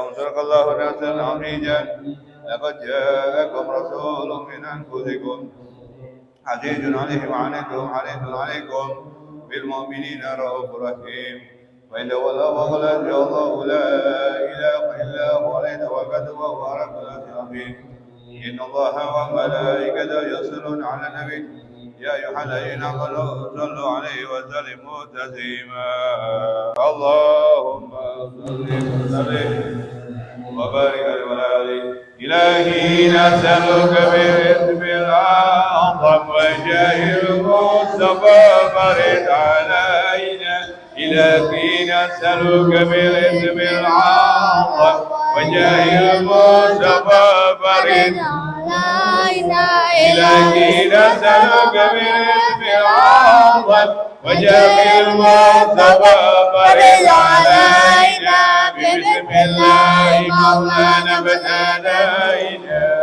ينصرك الله نصرا عزيزا لقد جاءكم رسول من أنفسكم عزيز عليه ما عنتم حريص عليكم بالمؤمنين رؤوف رحيم وإن تولوا فقل حسبي الله لا إله إلا هو عليه توكلت وهو رب العرش العظيم إن الله وملائكته يصلون على النبي يا أيها الذين آمنوا صلوا عليه وسلموا تسليما اللهم صل وسلم وبارك عليه وعلى آله إلهي نسألك باسم الأعظم وجاه المصطفى فرد علينا إلهي نسألك بالاسم الأعظم وجاه المصطفى فرد علينا إلهي نسألك بالاسم الأعظم وجاه المصطفى فرد علينا بسم الله مولانا بدأنا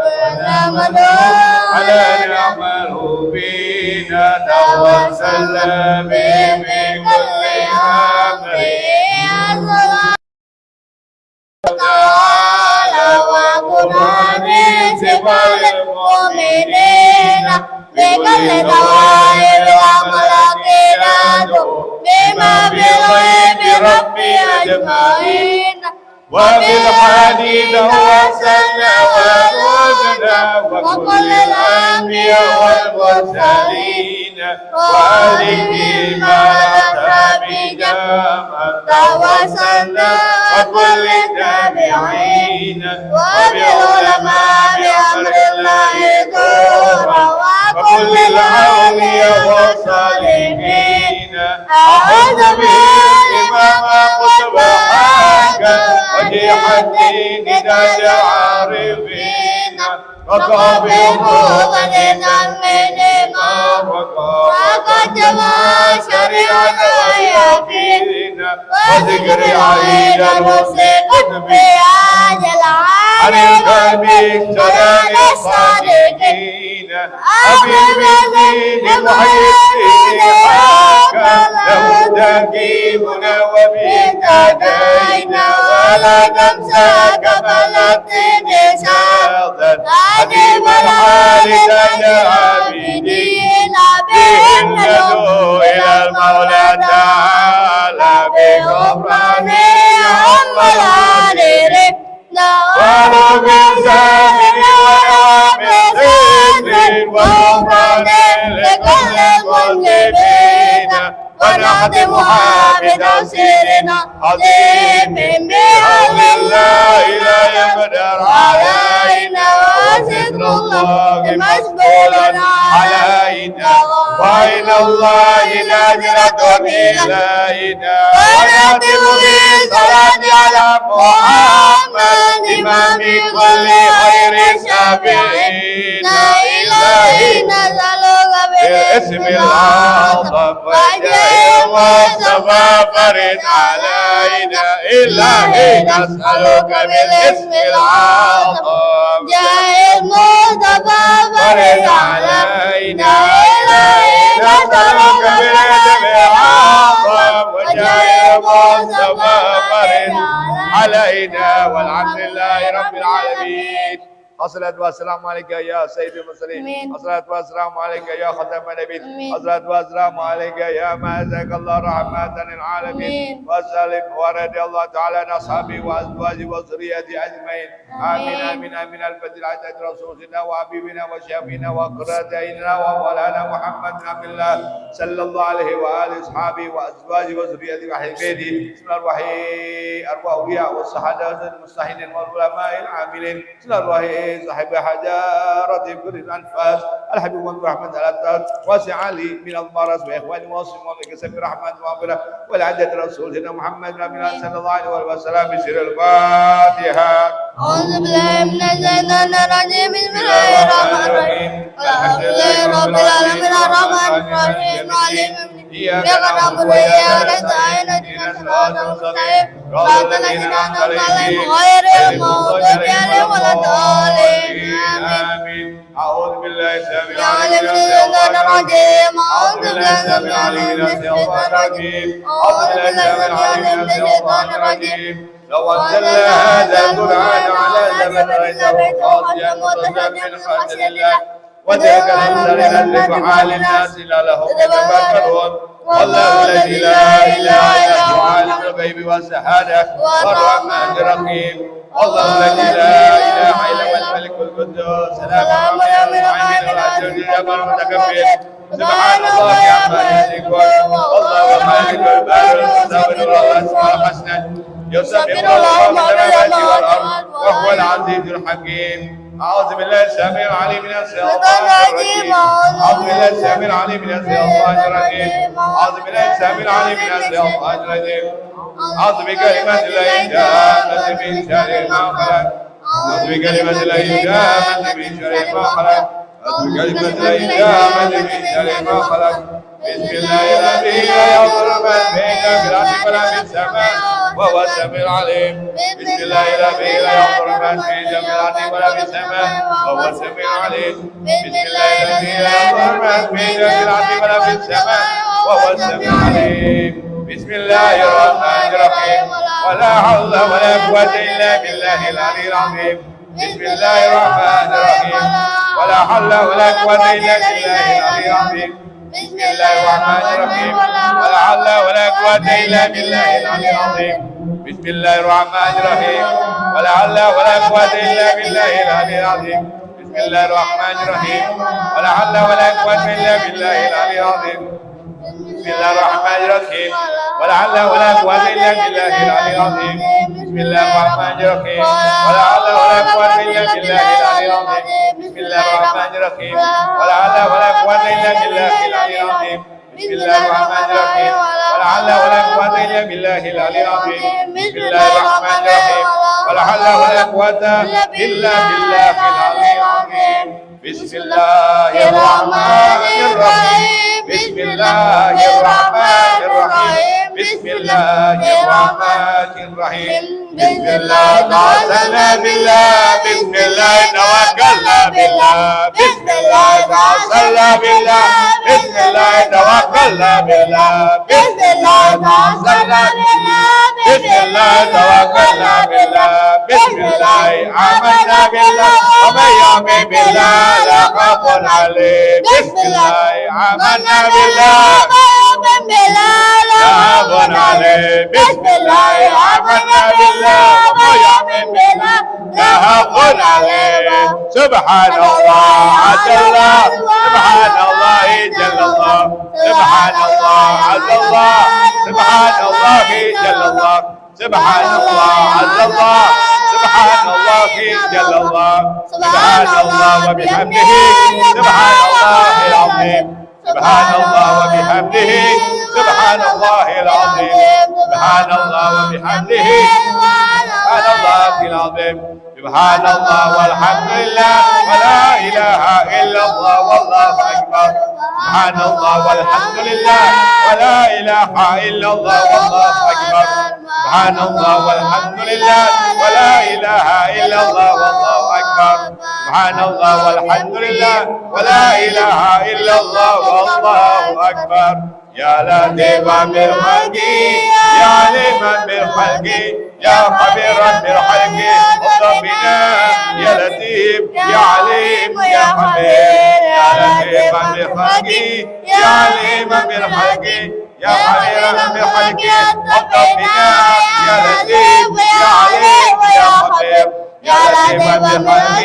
ونعمل على نعمله فينا توسل به من كل أمر تعالى وقرآن سوى المؤمنين بكل دوائر وملاقينا بما بالغيب ربي أجمعين وبالحديث وصلنا وزدنا وكل الأنبياء والمرسلين وآله مع أصحاب جامع توسلنا وكل التابعين وبالعلماء بأمر الله دورا وكل الأولياء والصالحين أعوذ بالإمام قطب وجيح الدين ذات عارفين وقابله غنينا من وقد جمع شريعة ويقين وذكر عيد الرسل قطب عاجل عن القلب سلام الصادقين أبي المزيد محيطين حقا له تهجيبنا وبيتدينا ولا ننساك فلتن شاطر عجيب الحال لنا عابدين بهم ندعو إلى المولى تعالى بغفرانه عم العالرين ولو بالسامر ويوم الذكر وغفران لكل المذنبين ونخدمها بتوسيرنا عظيم بحول الله لا يقدر علينا وستر الله مسؤولنا علينا وإلى الله نادرة إلينا ونختم بالصلاة على محمد إمام كل خير شافعين إلهي نسألك بالاسم الأعظم وجاه المصطفى فرد علينا إلهي نسألك بالاسم الأعظم جاه المصطفى فرد علينا إلهي نسألك بالاسم الأعظم وجاه المصطفى فرد علينا والحمد لله رب العالمين. الصلاة والسلام عليك يا سيد المرسلين. الصلاة والسلام عليك يا ختم النبيين. الصلاة والسلام عليك يا مازق الله رحمة للعالمين. وسلم ورضي الله تعالى عن أصحابه وأزواجه وذريته أجمعين. آمين آمين آمين. الفضل عزة رسولنا وحبيبنا وشافينا وقرة عيننا ومولانا محمد بن عبد الله صلى الله عليه وآله وأصحابه وأزواجه وذريته وأهل بيته. بسم الله الرحمن الرحيم. أرواح الأولياء والصحابة المستحيين والعلماء العاملين. بسم الله الرحمن صاحب حجارة كل الأنفاس الحبيب محمد رحمة الأبطال واسع لي من المرض وإخواني واصل وبكسب رحمة ومغفرة والعدة رسولنا محمد نبينا صلى الله عليه وسلم بسر الفاتحة. أعوذ بالله من الشيطان الرجيم بسم الله الرحمن الرحيم الحمد لله رب العالمين الرحمن الرحيم مالك إياك نعبد وإياك نستعين اهدنا الصراط المستقيم صراط الذين أنعمت عليهم غير المغضوب عليهم ولا الضالين آمين. أعوذ بالله السميع العليم من الشيطان الرجيم أعوذ بالله السميع العليم من الشيطان الرجيم أعوذ بالله السميع العليم من الشيطان الرجيم لو أنزلنا هذا القرآن على جبل رأيته خاشعا متصدعا من خشية الله وتلك الأمثال نضربها للناس لعلهم يتفكرون والله الذي لا إله إلا هو عالم الغيب والشهادة والرحمن الرحيم الله الذي لا إله إلا هو الملك القدوس سلام المؤمن المهيمن العزيز الجبار المتكبر سبحان الله عما يشركون والله خالق البر المصور والأسماء الحسنى يسبح الله في السماوات والأرض وهو العزيز الحكيم أعوذ بالله السميع العليم من الشيطان الرجيم أعوذ بالله السميع العليم من الشيطان الرجيم أعوذ بالله السميع العليم من الشيطان الرجيم أعوذ بكلمات الله التامة من شر ما خلق أعوذ بكلمات الله التامة من شر ما خلق أعوذ بكلمات الله التامة من شر ما خلق بسم الله الذي لا يضر من بين الأرض ولا في السماء وهو السميع العليم بسم الله الذي لا يضر من بين الأرض ولا في السماء وهو السميع العليم بسم الله الذي لا يضر من بين الأرض ولا في السماء وهو السميع العليم بسم الله الرحمن الرحيم ولا حول ولا قوة إلا بالله العلي العظيم بسم الله الرحمن الرحيم ولا حول ولا قوة إلا بالله العلي العظيم بسم الله الرحمن الرحيم ولا حول ولا قوة إلا بالله العلي العظيم بسم الله الرحمن الرحيم ولا حول ولا قوة إلا بالله العلي العظيم بسم الله الرحمن الرحيم ولا حول ولا قوة إلا بالله العلي العظيم بسم الله الرحمن الرحيم ولا حول ولا قوة إلا بالله العلي العظيم بسم الله الرحمن الرحيم ولا حول ولا قوة إلا بالله العلي العظيم بسم الله الرحمن الرحيم ولا حول ولا قوة إلا بالله العلي العظيم بسم الله الرحمن الرحيم ولا حول ولا قوة إلا بالله العلي العظيم بسم الله الرحمن الرحيم ولا حول ولا قوة إلا بالله العلي العظيم بسم الله الرحمن الرحيم بسم الله الرحمن الرحيم بسم الله الرحمن الرحيم بسم الله توكلنا بالله بسم الله توكلنا بالله بسم الله توكلنا بالله بسم الله توكلنا بالله بسم الله توكلنا بالله بسم الله توكلنا بالله بسم الله آمنا بالله ومن يؤمن بالله لا خوف عليه بسم الله آمنا بالله لا خوف عليه بسم الله آمنا بالله ومن يؤمن بالله لا خوف عليه سبحان الله عز الله سبحان الله جل الله سبحان الله عز الله سبحان الله جل الله سبحان الله عز الله سبحان الله جل الله سبحان الله وبحمده سبحان الله العظيم سبحان الله وبحمده سبحان الله العظيم سبحان الله وبحمده سبحان الله العظيم سبحان الله والحمد لله ولا إله إلا الله والله أكبر سبحان الله والحمد لله ولا إله إلا الله والله أكبر سبحان الله والحمد لله ولا إله إلا الله والله أكبر سبحان الله والحمد لله ولا إله إلا الله والله أكبر يا لطيفا بالخلق يا عليما بالخلق يا خبيرا بالخلق اطلب بنا يا لطيف يا عليم يا خبير يا لطيفا بالخلق يا عليما بالخلق يا خبيرا بالخلق اطلب بنا يا لطيف يا عليم يا خبير يا لطيفا بالخلق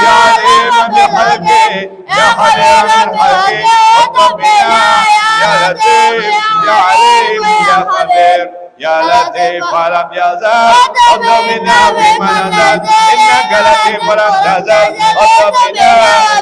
يا عليما بالخلق يا خبيرا بالخلق اطلب بنا يا لطيف يا عليم يا خبير يا لطيف ولم يزل اطلب منا فيما نزل انك لطيف ولم تزل اطلب منا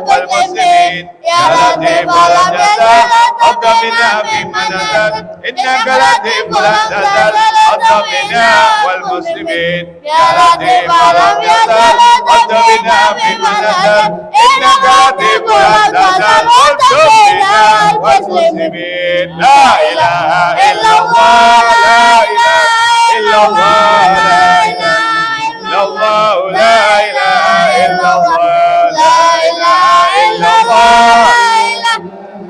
والمسلمين يا لطيف ولم يزل اطلب منا فيما نزل انك لطيف ولم تزل اطلب منا والمسلمين يا لطيف ولم يزل اطلب منا فيما نزل انك لطيف ولم تزل اطلب منا والمسلمين لا اله الا الله لا إله إلا الله لا إله إلا الله لا إله إلا الله لا إله إلا الله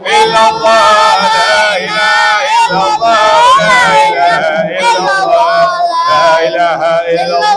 إلا الله لا إله إلا الله لا إله إلا الله لا إله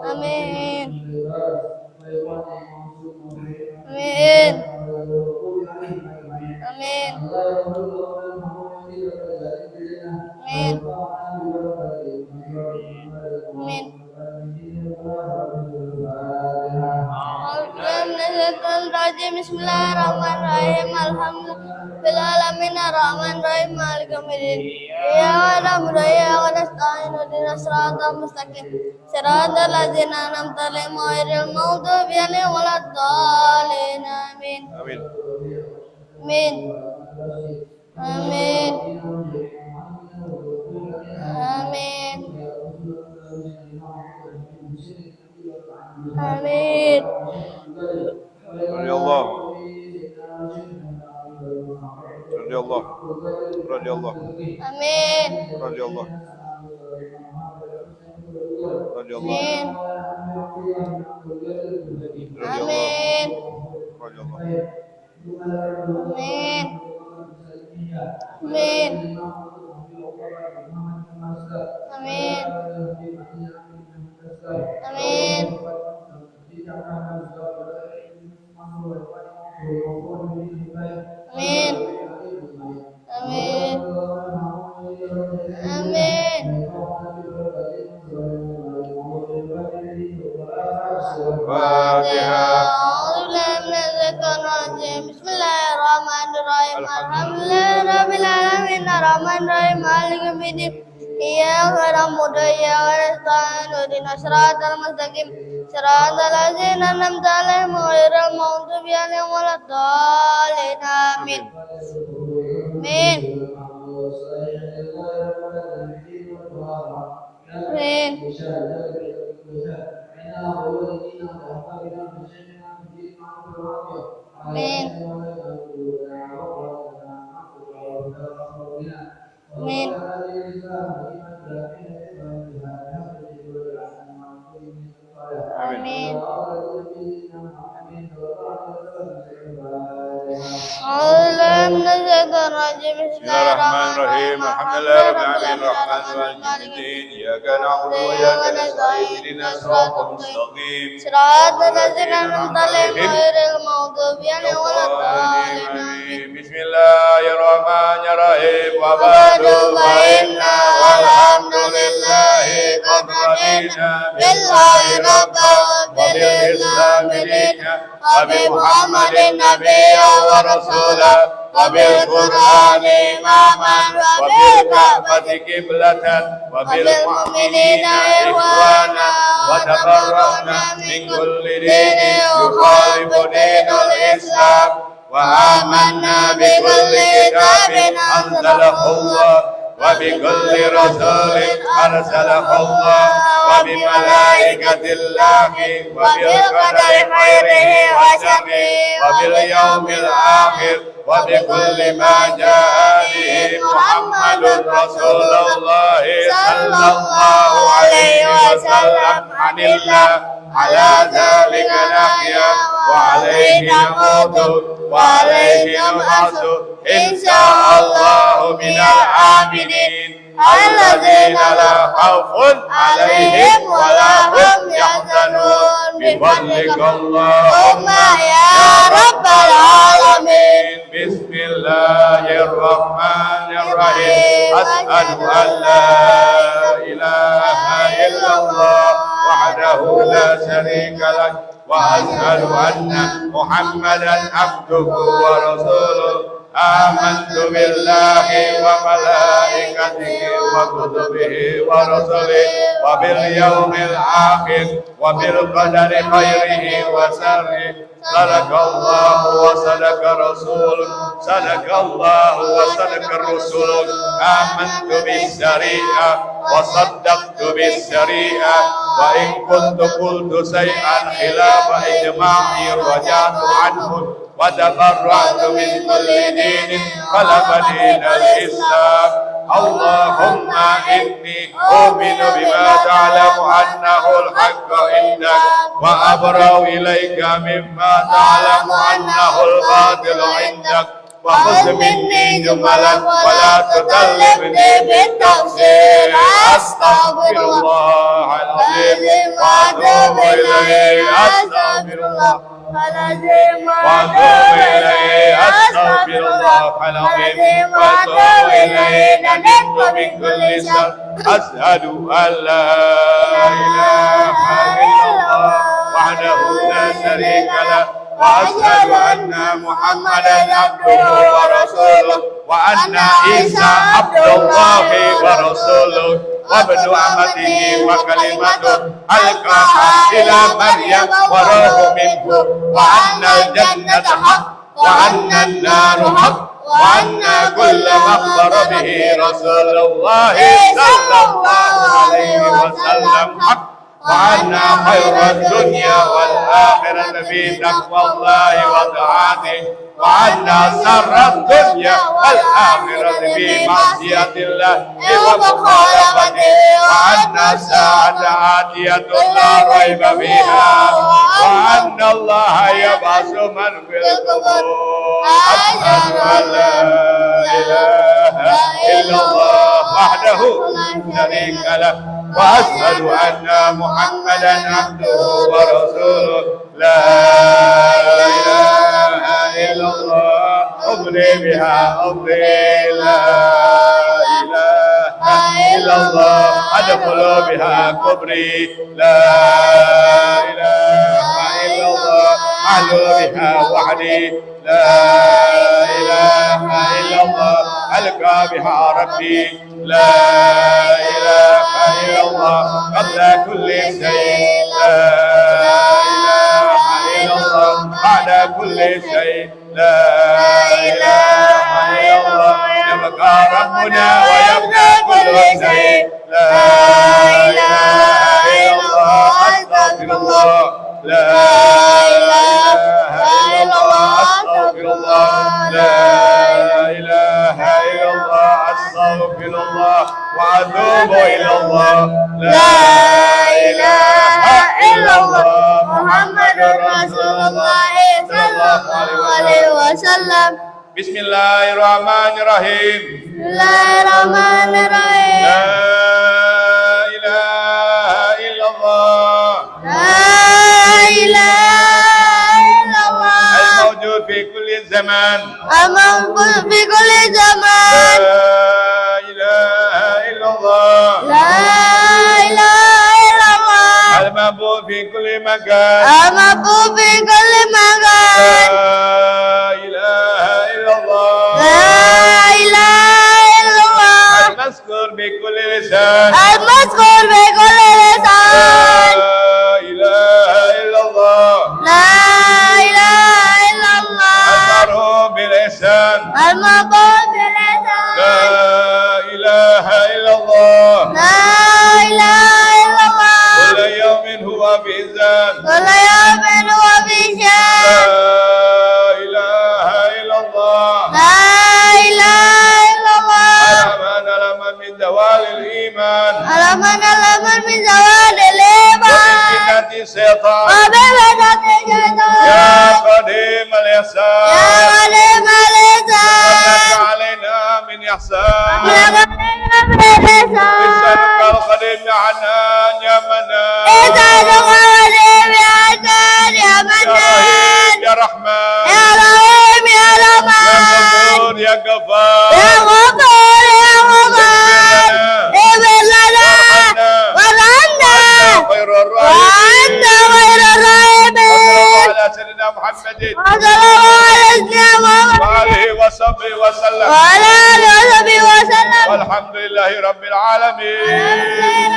Amin. Amin. Amin. Amin. Amin. Bismillahirrahmanirrahim. Alhamdulillahirabbil alamin maliki yaumiddin. Iyyaka na'budu wa iyyaka nasta'in ihdinas siratal mustaqim. Siratal ladzina an'amta 'alaihim ghairil maghdubi 'alaihim waladdallin. Amin. Amin. Amin. Amin. Amin. Amin. Radhiyallahu. Radhiyallahu. Radhiyallahu. Amin. Radhiyallahu. Radhiyallahu. Amin. Radhiyallahu. Amin. Radhiyallahu. Amin. Amin. Amin. Amin. Amin. Amin. Amin. Fatihah. Bismillahirrahmanirrahim. Alhamdulillahirabbil alamin arrahmanirrahim maliki yaumiddin. Iyyaka na'budu wa iyyaka nasta'in ihdinas siratal mustaqim. Siratal ladzina an'amta 'alaihim ghairil maghdubi 'alaihim waladdallin. Amin. Amin. Amin. Amin. Amin. Amin. Bismillahirrahmanirrahim. Alhamdulillahirabbil alamin iyyaka na'budu wa iyyaka nasta'in ihdinas siratal mustaqim. Siratal ladzina an'amta 'alaihim ghairil maghdubi 'alaihim waladdallin. Bismillahirrahmanirrahim. Wa ba'du fa inna walhamdulillahi qad radina billahi rabban wa bil islami dinan wa bi Muhammadin nabiyyan wa rasulan wa bil Qur'ani imaman wa bil Ka'bati qiblatan wa bil mu'minina ikhwana wa tabarra'na min kulli dinin yukhalifu dinal Islam wa amanna bi kulli kitabin anzalahu Allah wa bi kulli rasulin arsalahu Allah wa bi malaikatillahi wa bil qadari khairihi wa syarrihi wa bil yaumil akhir wa bi kulli ma jaa bihi Muhammadun Rasulullah sallallahu alaihi wasallam anillah ala dzalika nahya wa alaihi namutu wa alaihi nab'atsu insyaallah minal aminin alladzina la khaufun alaihim wa la hum yahzanun bi fadlika Allahumma ya rabbal alamin. Bismillahirrahmanirrahim. Asyhadu an la ilaha illallah wahdahu la syarika lah wa asyhadu anna Muhammadan abduhu wa rasuluh. Amantu billahi wa malaikatihi wa kutubihi wa rusulihi wa bil yaumil akhir wa bil qadari khairihi wa syarrihi. Sadaqallahu wa sadaqa rasulullah. Sadaqallahu wa sadaqa rasulullah. Amantu bis syari'ah wa saddaqtu bis syari'ah wa in kuntu qultu shay'an khilafa ijma'i raja'tu anhu wa tabarra'tu min kulli dinin khalafa dinal Islam. Allahumma inni u'minu bima ta'lamu annahu al-haqqu indak wa abra'u ilayka mimma ta'lamu annahu al-batilu indak وخذ مني جملا ولا تكلمني بالتفسير أستغفر الله العظيم وأتوب إليه أستغفر الله وأتوب إليه أستغفر الله العظيم وأتوب إليه ندمت من كل شر أشهد أن لا إله إلا الله وحده لا شريك له وأشهد أن محمدا عبده ورسوله وأن عيسى عبد الله ورسوله وابن أمته وكلمته ألقاها إلى مريم وروح منه وأن الجنة حق وأن النار حق وأن كل ما أخبر به رسول الله صلى الله عليه وسلم حق وأن خير الدنيا والآخرة في تقوى الله وطاعته وأن شر الدنيا والآخرة في معصية الله ومخالفته وأن الساعة آتية لا ريب فيها وأن الله يبعث من في القبور أشهد أن لا إله إلا الله وحده لا شريك له وأشهد أن محمدا عبده ورسوله لا إله إلا الله أبني بها أرضي لا إله إلا الله أدخل بها قبري لا إله إلا الله أعلو بها وحدي لا إله إلا الله ألقى بها ربي لا إله إلا الله قبل كل شيء لا إله إلا الله بعد كل شيء لا إله إلا الله يبقى ربنا ويبقى كل شيء لا إله إلا الله أستغفر الله لا إله إلا الله أستغفر الله لا إله إلا الله أستغفر الله وأتوب إلى الله لا إله إلا الله محمد رسول الله صلى الله عليه وسلم بسم الله الرحمن الرحيم بسم الله الرحمن الرحيم لا إله إلا الله لا إله إلا الله الموجود في كل زمان المنقول في كل لا زمان إله إلا الله لا إله إلا الله المعبود في كل مكان المحبوب في كل مكان لا إله إلا الله لا إله إلا الله المذكور بكل لسان المذكور في كل لا لسان إله إلا الله لا إله إلا الله المعروف بالإحسان المقبول باللسان لا إله إلا الله لا إله إلا الله كل يوم هو في زان كل يوم هو في لا شان إله إلا الله لا إله إلا الله على من من زوال الإيمان على من من زوال الإيمان ومن فتنة الشيطان وبفتنة الشيطان يا قديم الإحسان يا عليم الإحسان لك علينا من إحسان لك علينا من نسألك الإحسان القديم عنان يا منان إسألك القديم يا عدنان يا يا منان رحيم يا رحمن يا رحيم يا يا رحمن غفور يا غفار يا غفور يا غفار اغفر لنا وارحمنا خير وأنت الراحمين خير الراحمين على سيدنا محمد وصلى الله على سيدنا محمد وآله وصحبه وسلم وعلى آله وصحبه وسلم والحمد لله رب العالمين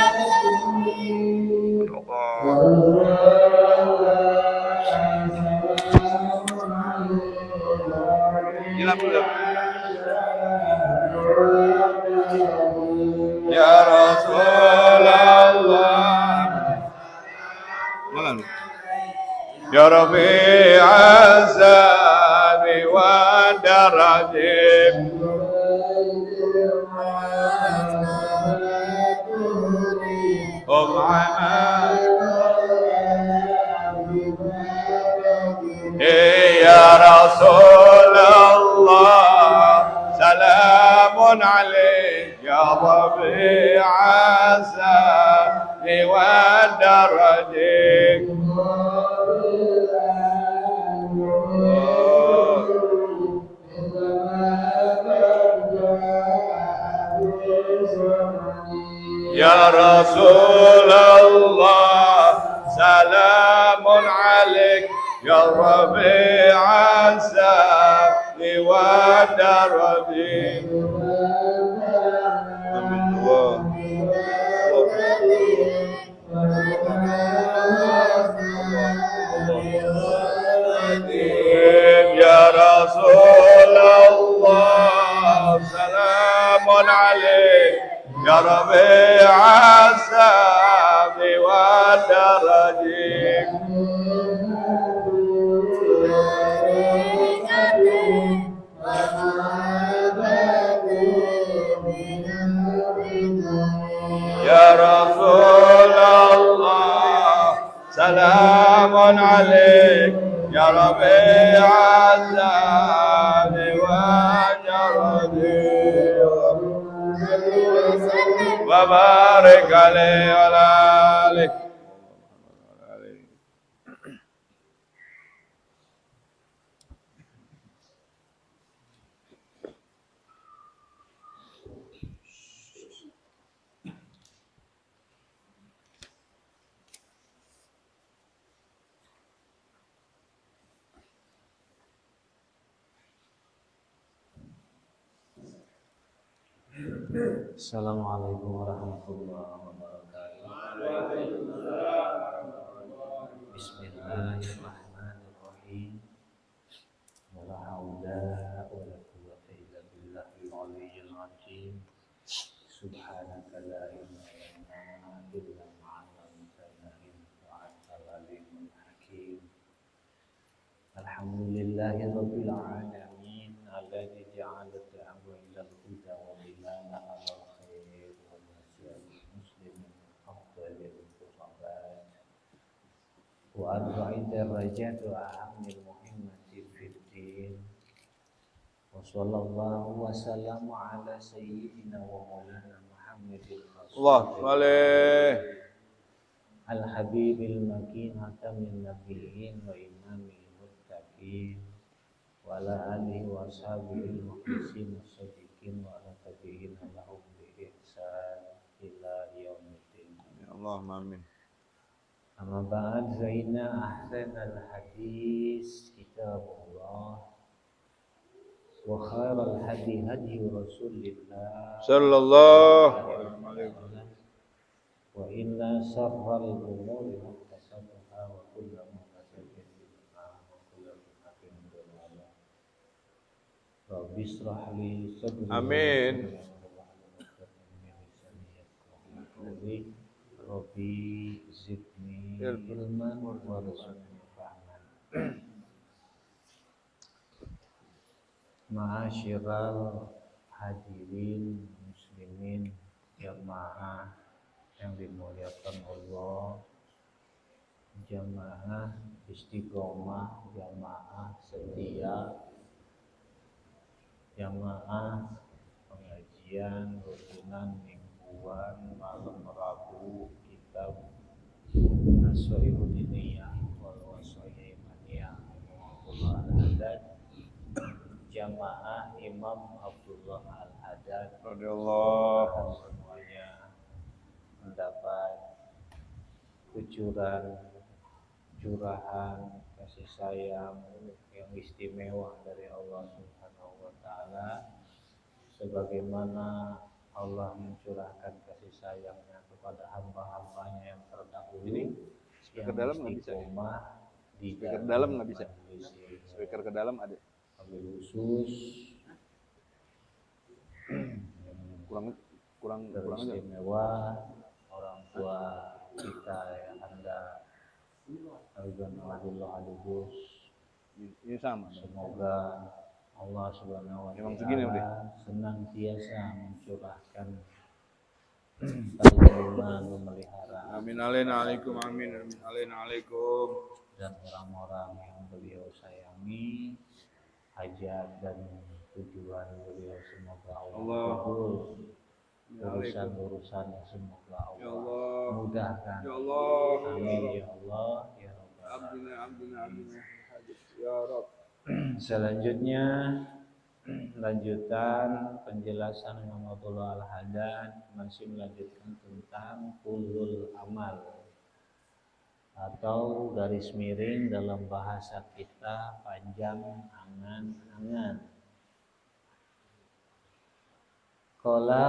يا رسول الله يا رفيع الزاد والدرج هم يا رسول الله رفيع السعي والدرج يا رسول الله سلام عليك يا رفيع السعي والدرج يا رسول الله سلام عليك يا ربيع السعد والدرج يا رسول الله سلام عليك يا ربيع السعد والدرج وبارك عليه وعلى آله. Assalamualaikum warahmatullahi wabarakatuh. Bismillahirrahmanirrahim. Wala haula wala quwwata illa billahil aliyyil azim. Subhanaka la ilma lana illa ma 'allamtana innaka antal alimul hakim. Alhamdulillahirabbil alamin alladzi ja'ala da'wa ilal huda wa bilana ala khair wa nasya'il muslimin afdalil qurbat wa arba'in darajat wa ahamil muhimmati fid din wa sallallahu wa sallama ala sayyidina wa maulana Muhammadin al-habibil makin hatamin nabiyyin wa imamil muttaqin wa ala alihi wa ashabihi al-mukhlisin as-sadiqin wa ala tabi'in lahum bi ihsan ila yaumiddin. Ya Allahumma amin. Amma ba'd fa inna ahsanal hadis kitabullah wa khairal hadi hadi Rasulillah Sallallahu alaihi wasallam. wa inna syarral umuri muhtasabatuha wa kullu muhtasabatin bid'ah wa kullu bid'atin dhalalah. Rabbi ishrah li sadri. Amin. Rabbi zidni ilman warzuqni fahman. Ma'asyiral hadirin muslimin jamaah yang dimuliakan Allah, jamaah istiqomah, jamaah setia, jamaah pengajian rutunan mingguan malam Rabu kitab As-Sahihun Diniyah wal Wasaya Imaniyah Rahimahullah Al-Haddad, jamaah Imam Abdullah Al-Haddad Radhiyallahu semuanya mendapat kucuran curahan kasih sayang yang istimewa dari Allah Subhanahu wa taala, sebagaimana Allah mencurahkan kasih sayangnya kepada hamba-hambanya yang terdahulu Speaker dalam nggak bisa. di Speaker dalam nggak bisa. majelis ini. Speaker ke dalam ada. Wabil khusus Kurang aja. teristimewa orang tua kita yang Anda Alhamdulillah Alubus. Ini sama. Semoga Allah Subhanahu wa Emang segini udah. taala senantiasa mencurahkan taliman memelihara Amin alaina alaikum amin alaina alaikum. dan orang-orang yang beliau sayangi, hajat dan tujuan beliau semoga Allah kabul urusan-urusannya semoga Ya Allah Allah. mudahkan. Ya Allah. Amin ya Allah ya Rabbal Abdina, abdina, abdina. Ya Rabb. Selanjutnya lanjutan penjelasan Muhammadullah Al-Haddad masih melanjutkan tentang kulul amal atau garis miring dalam bahasa kita panjang angan-angan. Qala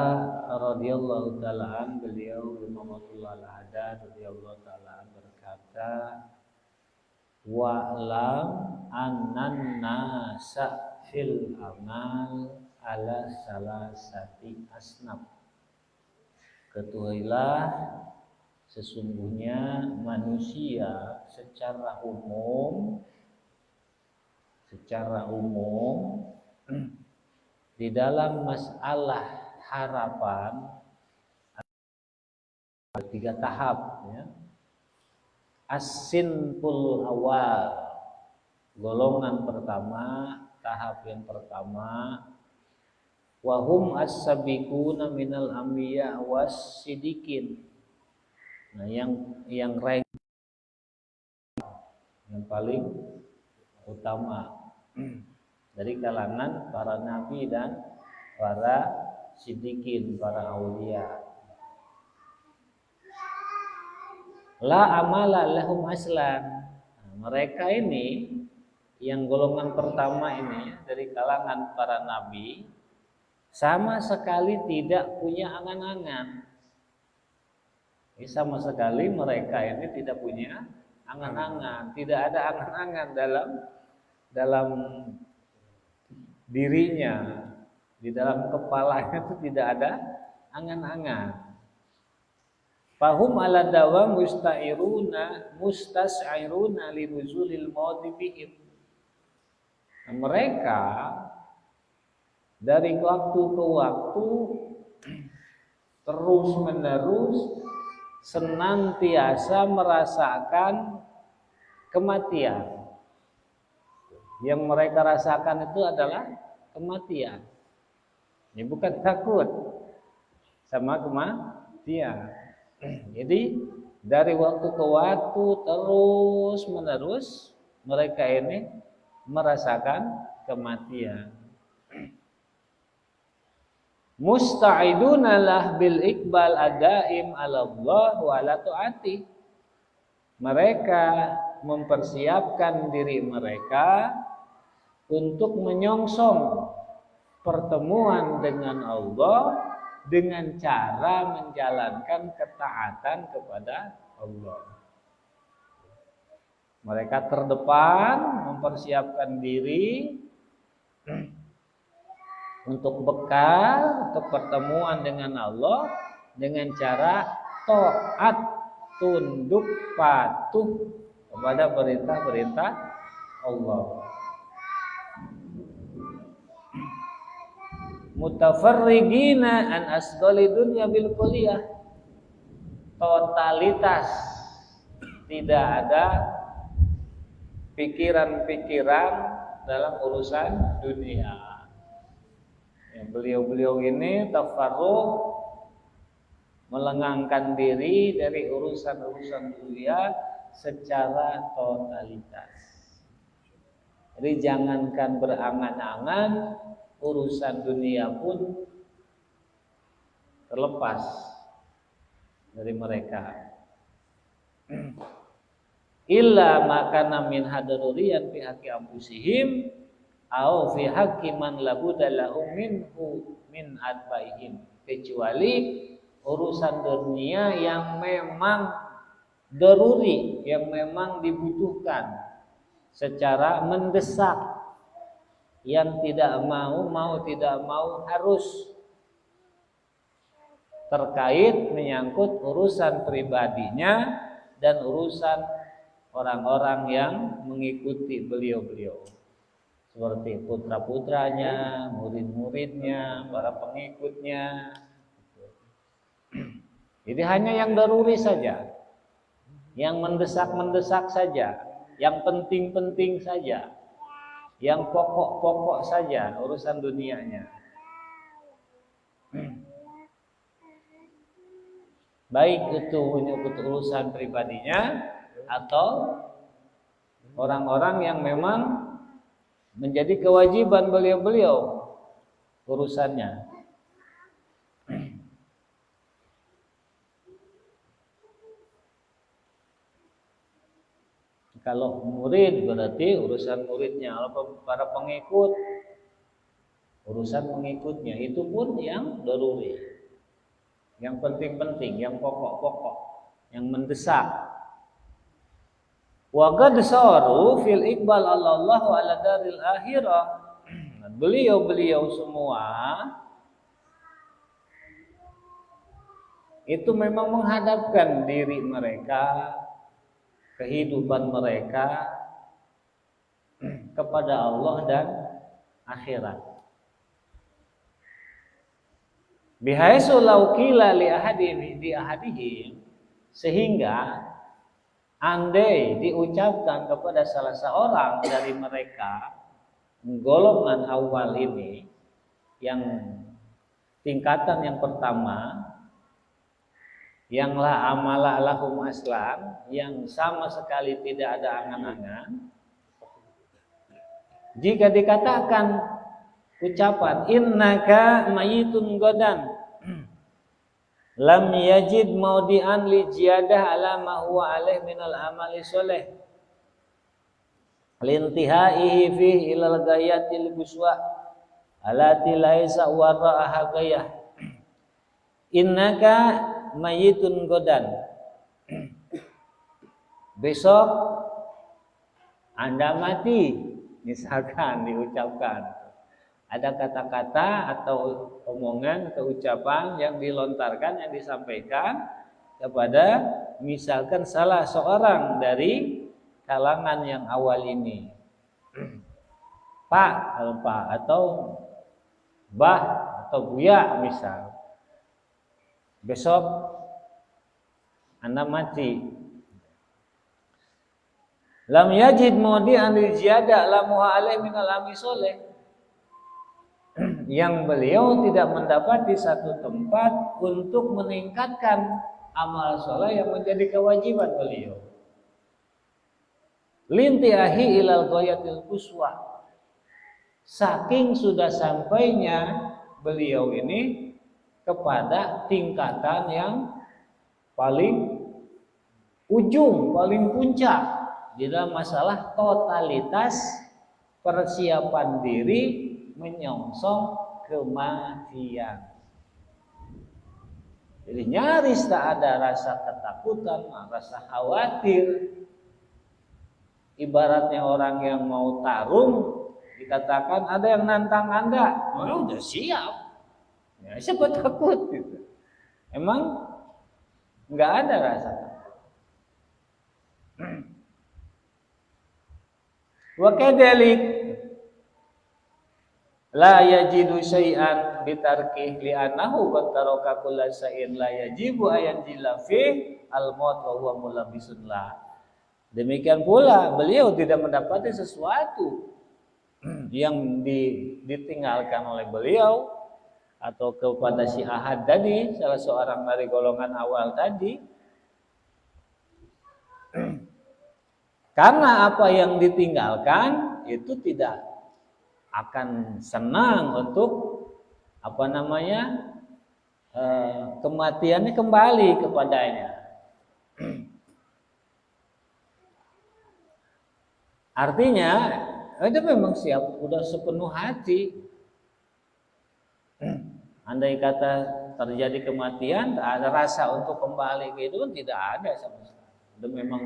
radhiyallahu ta'ala an, beliau Muhammadullah Al-Haddad radhiyallahu ta'ala an berkata, wa'lam annan nasa fil amal ala salasati asnaf. Ketahuilah sesungguhnya manusia secara umum di dalam masalah harapan ada 3 tahap ya. As-sinful awal, golongan pertama, tahap yang pertama, wahum as-sabiquna minal anbiya was-sidikin. Nah, yang paling utama dari kalangan para nabi dan para sidikin, para aulia. La amala lahum aslan. Nah, mereka ini yang golongan pertama ini dari kalangan para nabi sama sekali tidak punya angan-angan. Sama sekali mereka ini tidak punya angan-angan, tidak ada angan-angan dalam dirinya, di dalam kepalanya itu tidak ada angan-angan. Fahum ala dawam mustas'iruna linuzulil maudi bihim. Nah, mereka dari waktu ke waktu terus menerus senantiasa merasakan kematian. Yang mereka rasakan itu adalah kematian. Ini bukan takut sama kematian. Jadi dari waktu ke waktu terus menerus mereka ini merasakan kematian. Musta'iduna lah bil iqbal adaim ala Allah wa ala ta'ati. Mereka mempersiapkan diri mereka untuk menyongsong pertemuan dengan Allah dengan cara menjalankan ketaatan kepada Allah. Mereka terdepan mempersiapkan diri untuk bekal untuk pertemuan dengan Allah dengan cara taat, tunduk, patuh kepada perintah-perintah Allah. Mutafarrigina an asghali dunya bil kulliyah. Totalitas, tidak ada pikiran-pikiran dalam urusan dunia. Yang beliau-beliau ini tafarruq, melengangkan diri dari urusan-urusan dunia secara totalitas. Jadi jangankan berangan-angan, urusan dunia pun terlepas dari mereka. Illa makana min hadaruriyan fi haqqi anfusihim au fi haqqi man labuda lahum minhu min adbaihim, kecuali urusan dunia yang memang daruri, yang memang dibutuhkan secara mendesak, yang tidak mau tidak mau harus, terkait menyangkut urusan pribadinya dan urusan orang-orang yang mengikuti beliau-beliau, seperti putra-putranya, murid-muridnya, para pengikutnya. Jadi hanya yang daruri saja, yang mendesak-mendesak saja, yang penting-penting saja, yang pokok-pokok saja urusan dunianya. baik itu menyangkut urusan pribadinya atau orang-orang yang memang menjadi kewajiban beliau-beliau urusannya. Kalau murid berarti urusan muridnya, kalau para pengikut urusan pengikutnya, itu pun yang daruri, yang penting-penting, yang pokok-pokok, yang mendesak. Wa qad saru fil iqbal Allah ala daril akhirah. Beliau-beliau semua itu memang menghadapkan diri mereka, kehidupan mereka kepada Allah dan akhirat. Bihaitsu law qila li ahadihim, sehingga andai diucapkan kepada salah seorang dari mereka, golongan awal ini, yang tingkatan yang pertama, yang la amala lahum aslan, yang sama sekali tidak ada angan-angan, jika dikatakan ucapan innaka mayitun godan lam yajid maudian li jiyadah ala ma huwa alaih minal amali soleh lintihaihi fihi ilal gayatil buswa alati laisa wara'aha gayah innaka mayitun godan, besok Anda mati, misalkan diucapkan. Ada kata-kata atau omongan atau ucapan yang dilontarkan, yang disampaikan kepada misalkan salah seorang dari kalangan yang awal ini, Pak atau Bah atau Buya misal, besok Anda mati. Lam yajid maudi'an lil ziyada lamuha alaih minal amali soleh, yang beliau tidak mendapati satu tempat untuk meningkatkan amal soleh yang menjadi kewajiban beliau. Lintiahi ilal ghayatil quswa, saking sudah sampainya beliau ini kepada tingkatan yang paling ujung, paling puncak di dalam masalah totalitas persiapan diri menyongsong kematian. Jadi nyaris tak ada rasa ketakutan, rasa khawatir. Ibaratnya orang yang mau tarung, dikatakan ada yang nantang Anda, udah siap. Ya, siapa takut gitu. Emang nggak ada rasa takut. Wa kadzalik la yajidu syai'an bitarkih li'annahu qad taraka kulla syai'in la yajibu ayanjila fi al-maut wa huwa mulabisun la. Demikian pula beliau tidak mendapati sesuatu yang ditinggalkan oleh beliau atau kepada si Ahad tadi, salah seorang dari golongan awal tadi, karena apa yang ditinggalkan itu tidak akan senang untuk kematiannya kembali kepadanya. Artinya itu memang siap, udah sepenuh hati. Andai kata terjadi kematian, tak ada rasa untuk kembali ke itu kan tidak ada sama sekali. Udah memang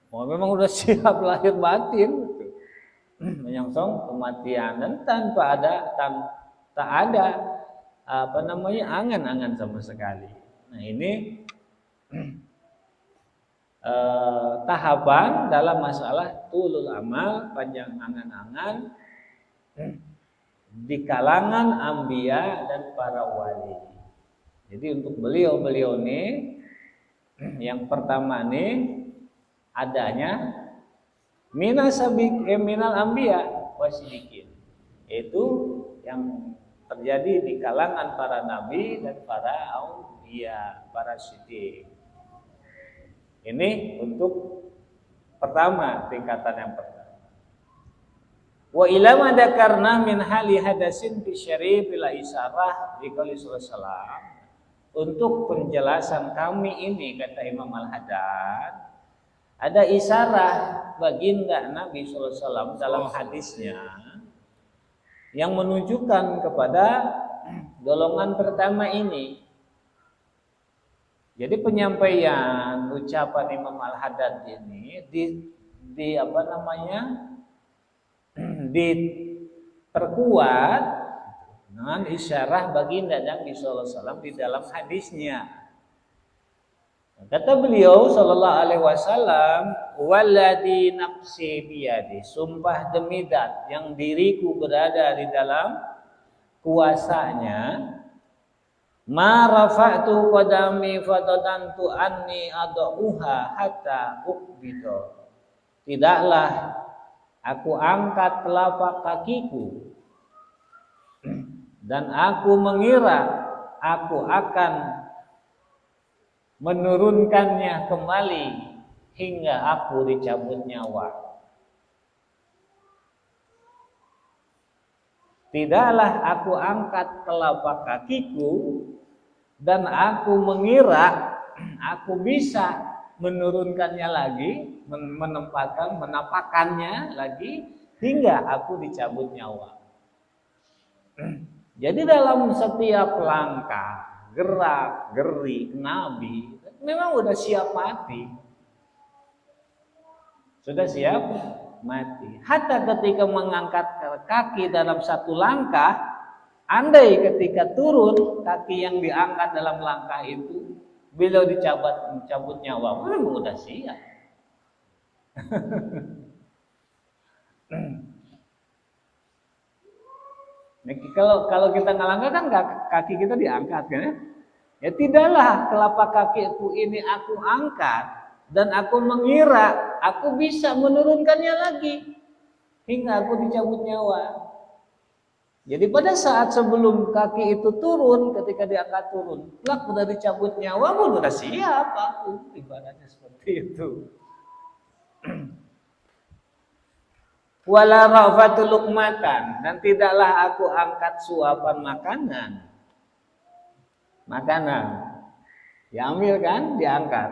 memang udah siap lahir batin gitu. Menyongsong kematian dan tak ada angan-angan sama sekali. Nah ini tahapan dalam masalah tulul amal, panjang angan-angan di kalangan anbiya dan para wali. Jadi untuk beliau-beliau ini, yang pertama nih adanya minal anbiya wasidikin, yaitu yang terjadi di kalangan para nabi dan para auliya, para siddiq. Ini untuk pertama, tingkatan yang pertama. Wa ila ma dzakarna min hali hadasin fi syarif ila isarah bi qouli sallallahu. Untuk penjelasan kami ini, kata Imam Al-Haddad, ada isarah baginda Nabi sallallahu alaihi wasallam dalam hadisnya yang menunjukkan kepada golongan pertama ini. Jadi penyampaian ucapan Imam Al-Haddad ini diperkuat dengan isyarah baginda Nabi sallallahu alaihi wasallam di dalam hadisnya. Kata beliau sallallahu alaihi wasallam, "Walladzi nafsi biyadi," sumpah demi zat yang diriku berada di dalam kuasanya, "ma rafa'tu qadami fatadantu anni ad'uha hatta uqbida." Tidaklah aku angkat telapak kakiku dan aku mengira aku akan menurunkannya kembali hingga aku dicabut nyawa. Tidaklah aku angkat telapak kakiku dan aku mengira aku bisa menurunkannya lagi, menapakannya lagi hingga aku dicabut nyawa. Jadi dalam setiap langkah, gerak, gerik Nabi memang udah siap mati. Sudah siap mati. Hatta ketika mengangkat kaki dalam satu langkah, andai ketika turun kaki yang diangkat dalam langkah itu, beliau dicabut nyawa, memang udah siap. Kalau kita ngelangkah kan kaki kita diangkat kan ya? Ya tidaklah telapak kakiku ini aku angkat dan aku mengira aku bisa menurunkannya lagi hingga aku dicabut nyawa. Jadi pada saat sebelum kaki itu turun, ketika diangkat turun, plak udah dicabut nyawa pun udah siap aku, ibaratnya seperti itu. Wala rafatul luqmatan, dan tidaklah aku angkat suapan makanan diambil kan, diangkat.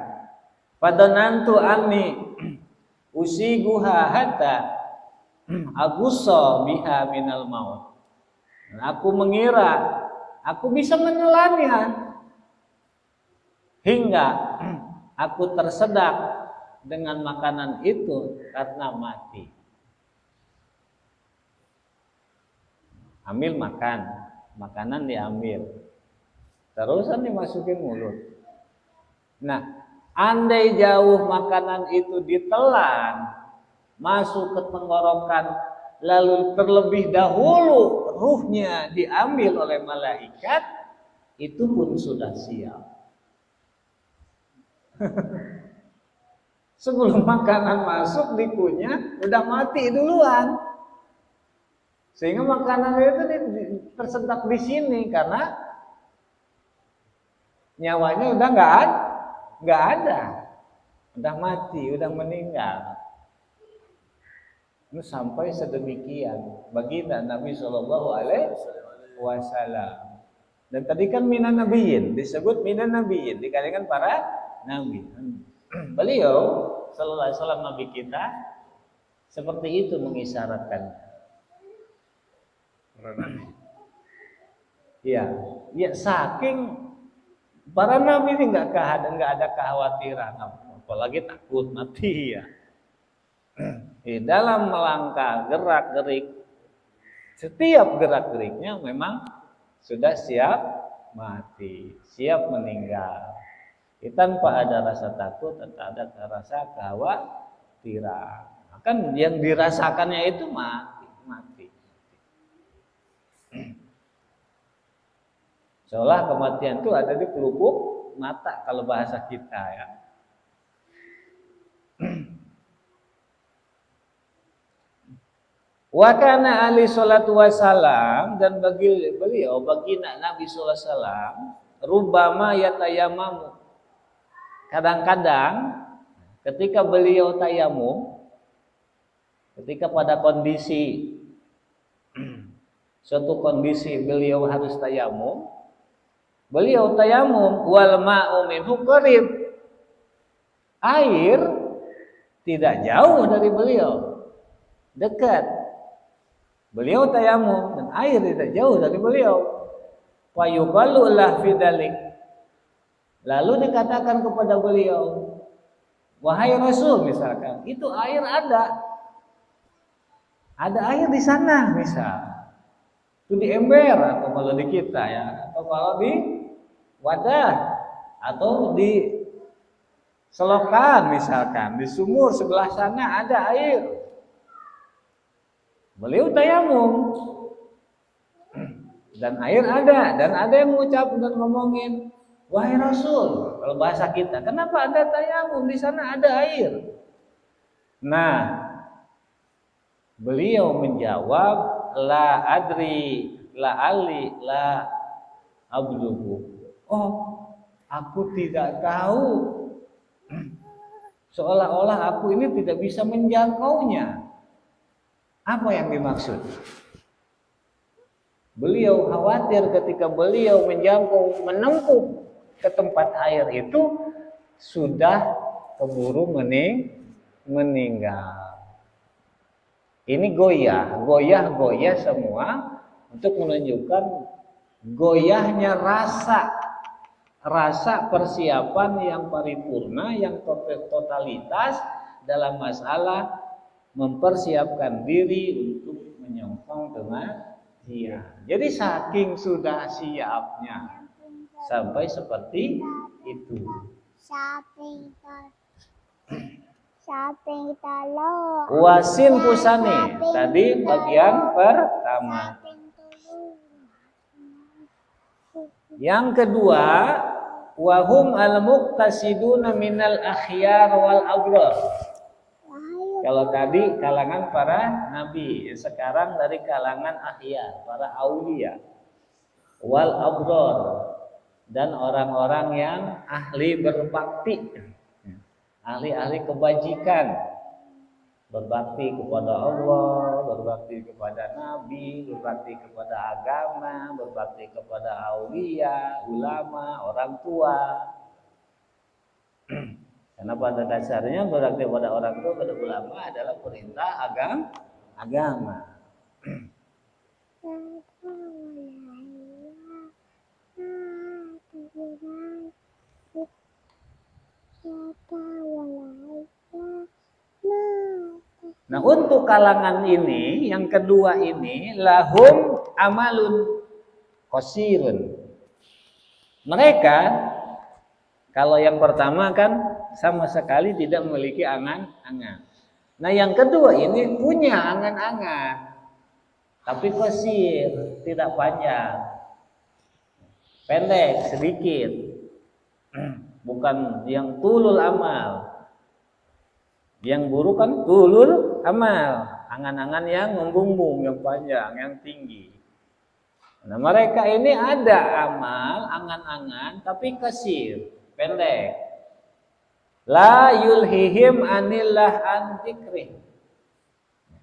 Fadanantu anni usiguha hatta agussa biha minal maut. Aku mengira aku bisa menelannya hingga aku tersedak dengan makanan itu karena mati. Ambil makanan diambil, terusan dimasukin mulut. Nah, andai jauh makanan itu ditelan, masuk ke tenggorokan, lalu terlebih dahulu ruhnya diambil oleh malaikat, itu pun sudah siap. Sebelum makanan masuk dikunyah, udah mati duluan. Sehingga makanan itu tersentak di sini karena nyawanya udah nggak ada, udah mati, udah meninggal. Ini sampai sedemikian baginda Nabi Shallallahu Alaihi Wasallam. Dan tadi kan minan nabiyin, disebut minan nabiyin, dikatakan para nabi. Beliau Shallallahu Alaihi Wasallam Nabi kita seperti itu mengisyaratkan. Ya, saking para nabi ini nggak ada kekhawatiran, apalagi takut mati ya. Dalam melangkah, gerak-gerik, setiap gerak-geriknya memang sudah siap mati, siap meninggal. Tanpa ada rasa takut, tanpa ada rasa kekhawatiran. Kan yang dirasakannya itu mati. Seolah kematian itu ada di pelupuk mata kalau bahasa kita ya. Wa kana ali salatu wasalam, dan bagi beliau, bagi Nabi sallallahu alaihi wasallam, rubbama yatayamamu. Kadang-kadang ketika beliau tayamum, ketika pada kondisi suatu kondisi beliau harus tayamum, beliau tayamum wal ma'u minhu qarib. Air tidak jauh dari beliau, dekat. Beliau tayamum dan air tidak jauh dari beliau. Wa yuqalu lah fi dzalik. Lalu dikatakan kepada beliau, wahai Rasul, misalkan, itu air ada air di sana, misal itu di ember, atau kalau di kita ya, atau kalau di wadah, atau di selokan, misalkan di sumur sebelah sana ada air. Beliau tayamum dan air ada, dan ada yang mengucap dan ngomongin, wahai Rasul, kalau bahasa kita, kenapa ada tayamum, di sana ada air? Nah, beliau menjawab, la adri, la ali, la abluhu. Oh, aku tidak tahu. Seolah-olah aku ini tidak bisa menjangkaunya. Apa yang dimaksud? Beliau khawatir ketika beliau menjangkau, menempuh ke tempat air itu, sudah keburu meninggal. Ini goyah semua untuk menunjukkan goyahnya rasa persiapan yang paripurna, yang totalitas dalam masalah mempersiapkan diri untuk menyongsong kematian. Jadi saking sudah siapnya sampai seperti itu. Wasin pusani tadi bagian pertama. Yang kedua, wahum al-muqtasiduna minal akhyar wal abrar. Kalau tadi kalangan para nabi, sekarang dari kalangan akhyar, para aulia, wal abrar, dan orang-orang yang ahli berbakti, ahli-ahli kebajikan, berbakti kepada Allah, berbakti kepada nabi, berbakti kepada agama, berbakti kepada aulia, ulama, orang tua. Karena pada dasarnya berbakti kepada orang tua, kepada ulama adalah perintah agama. Nah, untuk kalangan ini, yang kedua ini, lahum amalun qasirun. Mereka, kalau yang pertama kan sama sekali tidak memiliki angan-angan. Nah, yang kedua ini punya angan-angan, tapi qasir, tidak panjang, pendek, sedikit. Bukan yang tulul amal. Yang buruk kan tulul amal, angan-angan yang membumbung, yang panjang, yang tinggi. Nah, mereka ini ada amal, angan-angan, tapi qasir, pendek. La yulhihim anillah an dzikrih.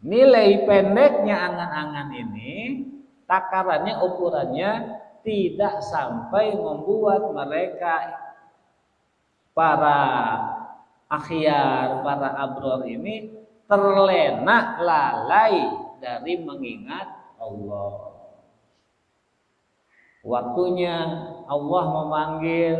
Nilai pendeknya angan-angan ini, takarannya, ukurannya tidak sampai membuat mereka, para akhyar, para abror ini terlena, lalai dari mengingat Allah. Waktunya Allah memanggil,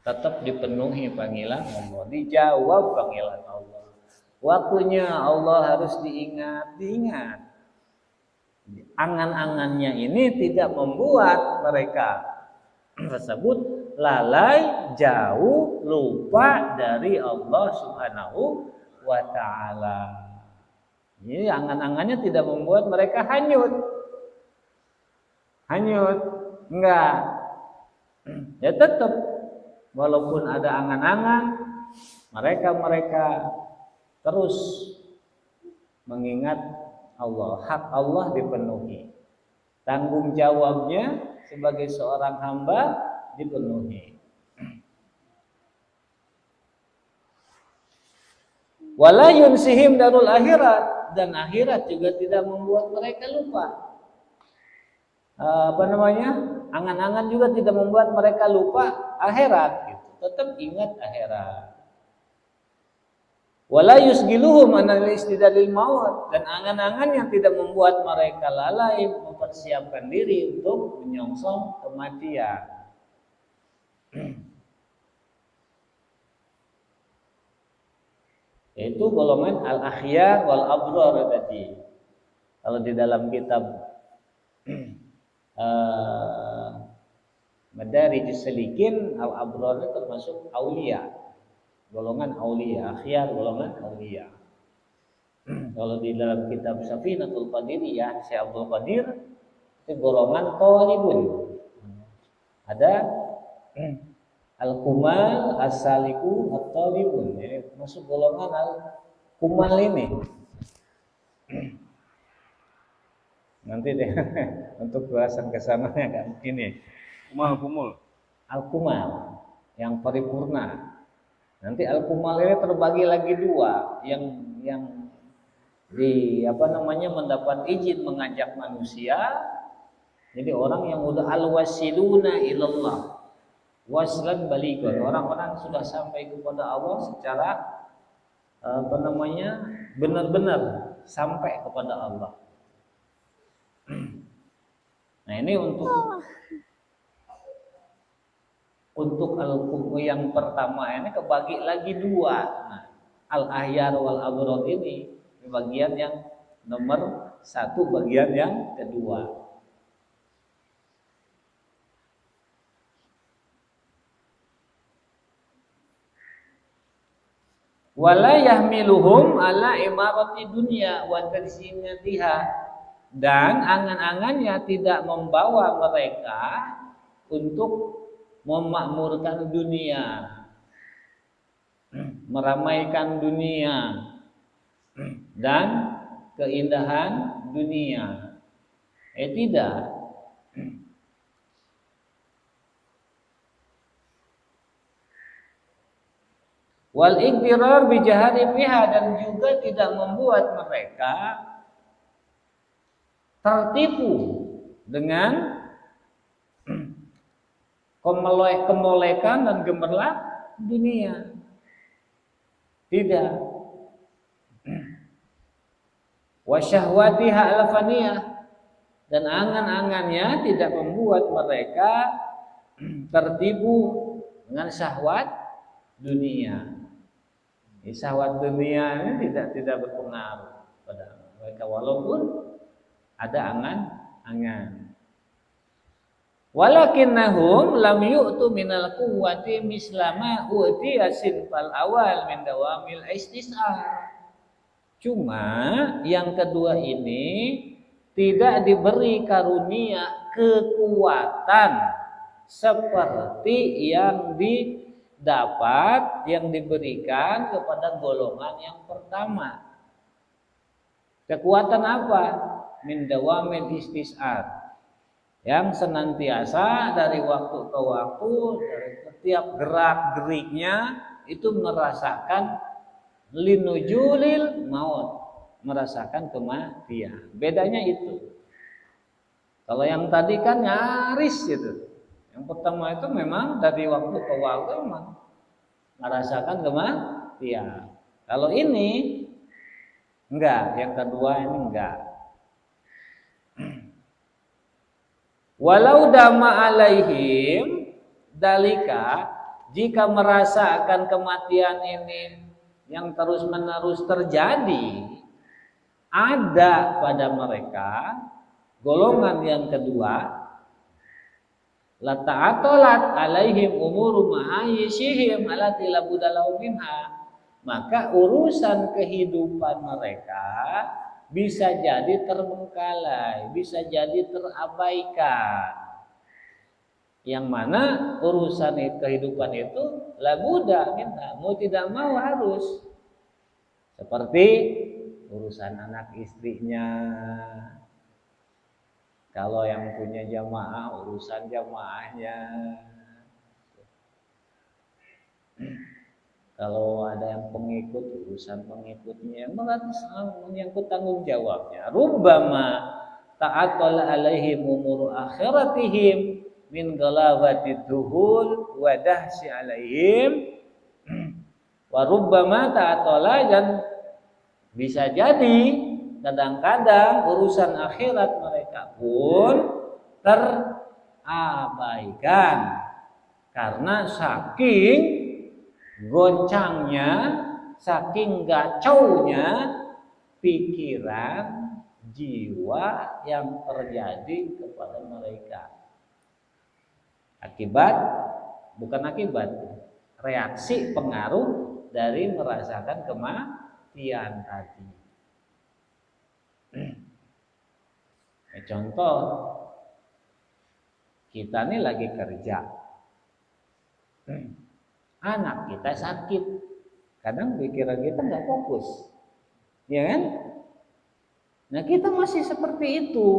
tetap dipenuhi panggilan Allah, dijawab panggilan Allah. Waktunya Allah harus diingat. Angan-angannya ini tidak membuat mereka tersebut lalai, jauh, lupa dari Allah Subhanahu wa ta'ala. Jadi angan-angannya tidak membuat mereka hanyut, enggak. Ya tetap, walaupun ada angan-angan, mereka terus mengingat Allah, hak Allah dipenuhi. Tanggung jawabnya sebagai seorang hamba dipenuhi. Wala yunsihim darul akhirat, dan akhirat juga tidak membuat mereka lupa. Angan-angan juga tidak membuat mereka lupa akhirat gitu. Tetap ingat akhirat. Wala yusgiluhum anil istidadil maut, dan angan-angan yang tidak membuat mereka lalai mempersiapkan diri untuk menyongsong kematian. Yaitu golongan al-akhyar wal abrar tadi. Kalau di dalam kitab Madarijus Salikin, al-abrar itu termasuk aulia, golongan aulia, akhyar golongan aulia. Kalau di dalam kitab Safinatul Qadiriyah Syekh Abdul Qadir, itu golongan talibun. Ada al-kumal, as-saliku, at-talibun. Ini masuk golongan al-kumal ini. Nanti deh untuk bahasan kesananya kan begini. Kumul. Al-kumal yang paripurna. Nanti al-kumal ini terbagi lagi dua, yang mendapat izin mengajak manusia. Jadi orang yang udah al-wasiluna ilallah. Waslan balikun, orang-orang sudah sampai kepada Allah secara benar-benar sampai kepada Allah. Nah, ini untuk yang pertama ini kebagi lagi dua. Nah, al-ahyar wal abrar ini bagian yang nomor 1, bagian yang kedua. Wala yahmiluhum ala imarati dunya wa tarzinatiha, dan angan-angannya tidak membawa mereka untuk memakmurkan dunia, meramaikan dunia dan keindahan dunia. Tidak. Wal iktirar bijahari fiha, dan juga tidak membuat mereka tertipu dengan kemolekan dan gemerlap dunia. Tidak. Wa syahwatiha al-faniyah, dan angan-angannya tidak membuat mereka tertipu dengan syahwat dunia. Syahwat dunia ini tidak berpengaruh pada mereka walaupun ada angan-angan. Walakinnahum lam yu'tu minal quwwati mislama u'tiya sinfal awal min dawamil istis'ar. Cuma yang kedua ini tidak diberi karunia kekuatan seperti yang yang diberikan kepada golongan yang pertama. Kekuatan apa? Min dawamil istis'ar, yang senantiasa dari waktu ke waktu, dari setiap gerak-geriknya itu merasakan linujulil maut, merasakan kematian. Bedanya itu. Kalau yang tadi kan nyaris gitu. Yang pertama itu memang dari waktu ke waktu memang merasakan kematian. Kalau ini enggak, yang kedua ini enggak. Walau dama alaihim dalika, jika merasakan kematian ini yang terus-menerus terjadi ada pada mereka, golongan yang kedua, lata'atolat alaihim umuru ma'ayishihim alati labudalau minha, maka urusan kehidupan mereka bisa jadi terbengkalai, bisa jadi terabaikan. Yang mana urusan kehidupan itu labuda minha, mau tidak mau harus. Seperti urusan anak istrinya. Kalau yang punya jamaah, urusan jamaahnya. Kalau ada yang pengikut, urusan pengikutnya. Yang menyangkut tanggung jawabnya. Rubbama ta'attala alaihim umur akhiratihim min ghalabati duhul wa dahsi alaihim. Wa rubbama ta'attala, dan bisa jadi kadang-kadang urusan akhirat mereka pun terabaikan karena saking goncangnya, saking gacaunya pikiran, jiwa yang terjadi kepada mereka. Reaksi pengaruh dari merasakan kematian tadi. Contoh, kita nih lagi kerja, anak kita sakit, kadang pikiran kita nggak fokus, ya kan? Nah kita masih seperti itu,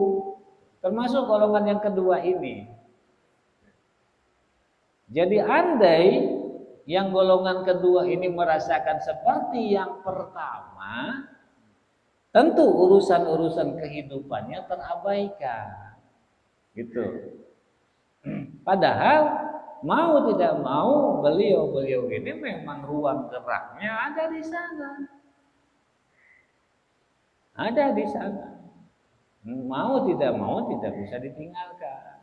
termasuk golongan yang kedua ini. Jadi andai yang golongan kedua ini merasakan seperti yang pertama, tentu urusan-urusan kehidupannya terabaikan, gitu. Padahal mau tidak mau beliau ini memang ruang geraknya ada di sana, Mau tidak mau tidak bisa ditinggalkan.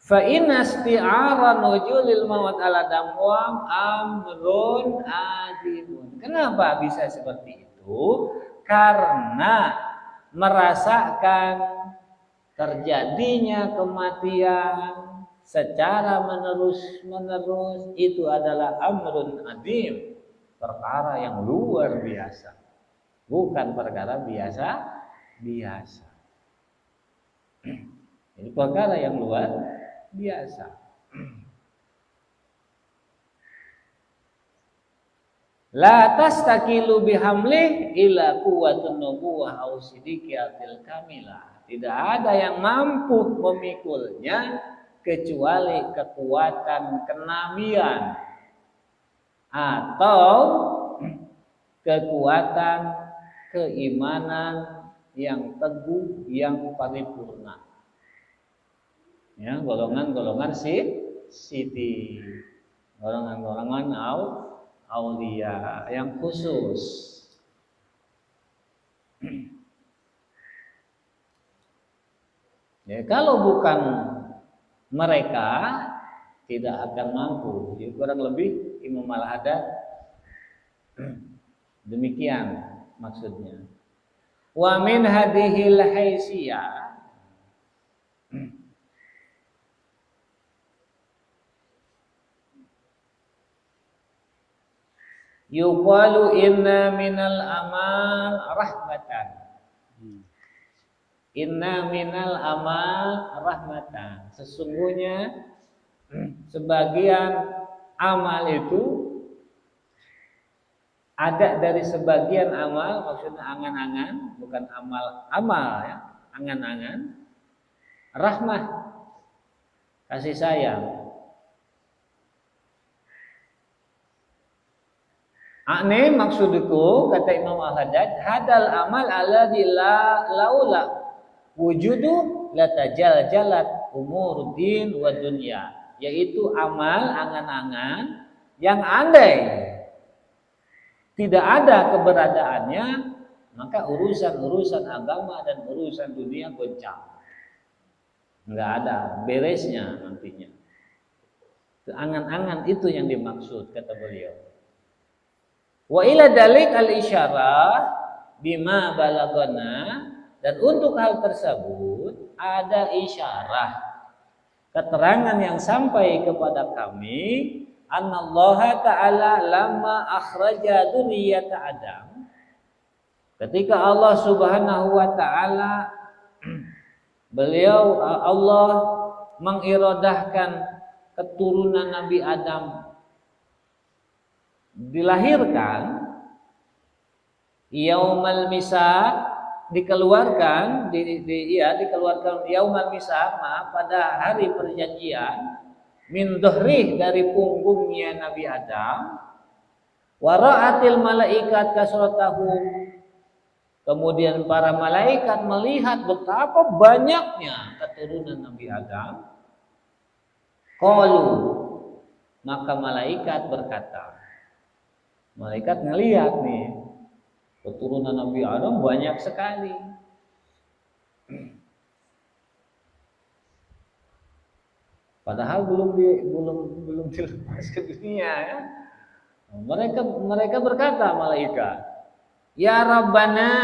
Fa inna isti'ara nujulil maut ala damwam amrun azimun. Kenapa bisa seperti itu? Karena merasakan terjadinya kematian secara menerus itu adalah amrun adim, perkara yang luar biasa, bukan perkara biasa. Ini perkara yang luar biasa. La tastaqilu bihamlih ila quwwatun nubuwah au sidiqiyatil kamilah. Tidak ada yang mampu memikulnya kecuali kekuatan kenabian atau kekuatan keimanan yang teguh, yang paripurna. Ya, golongan-golongan siti, golongan-golongan aulia yang khusus. Ya, kalau bukan mereka tidak akan mampu. Jadi kurang lebih Imam Al-Haddad demikian maksudnya. Wa min hadhil haysiyah yuqalu inna minal amal rahmatan. Inna minal amal rahmatan. Sesungguhnya sebagian amal itu ada dari sebagian amal, maksudnya angan-angan, bukan amal ya, angan-angan. Rahmah, kasih sayang. Ane maksudku, kata Imam Al-Haddad, hadal amal alladzi la laula wujudu latajaljalat umur din wa dunya, yaitu amal angan-angan yang andai tidak ada keberadaannya, maka urusan-urusan agama dan urusan dunia goncang. Enggak ada beresnya nantinya. Angan-angan itu yang dimaksud, kata beliau. Wa ila dalik al-isyarah bima balagana, dan untuk hal tersebut ada isyarah, keterangan yang sampai kepada kami, annallaha ta'ala lamma akhraja dzurriyyata Adam, ketika Allah Subhanahu wa taala Allah mengirodahkan keturunan Nabi Adam dilahirkan yaumal misaq, dikeluarkan dikeluarkan yaumal misaq, pada hari perjanjian, min dhuhrih, dari punggungnya Nabi Adam, wara'atil malaikat kasratahum, kemudian para malaikat melihat betapa banyaknya keturunan Nabi Adam. Qalu, maka malaikat berkata, malaikat ngelihat nih keturunan Nabi Adam banyak sekali. Padahal belum dilepas ke dunia ya. Mereka berkata malaikat, ya Rabbana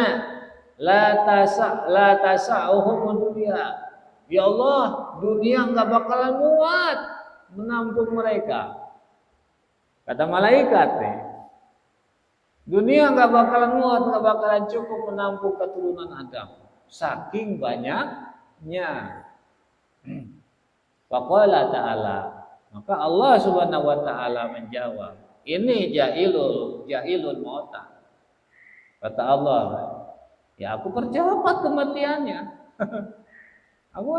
la tasa'uhum dunia. Ya Allah, dunia enggak bakalan muat menampung mereka. Kata malaikat nih, dunia enggak bakalan muat, enggak bakalan cukup menampung keturunan Adam, saking banyaknya. Faqala ta'ala, maka Allah Subhanahu wa taala menjawab, ini jahilul mauta. Kata Allah, ya aku percepat kematiannya. Aku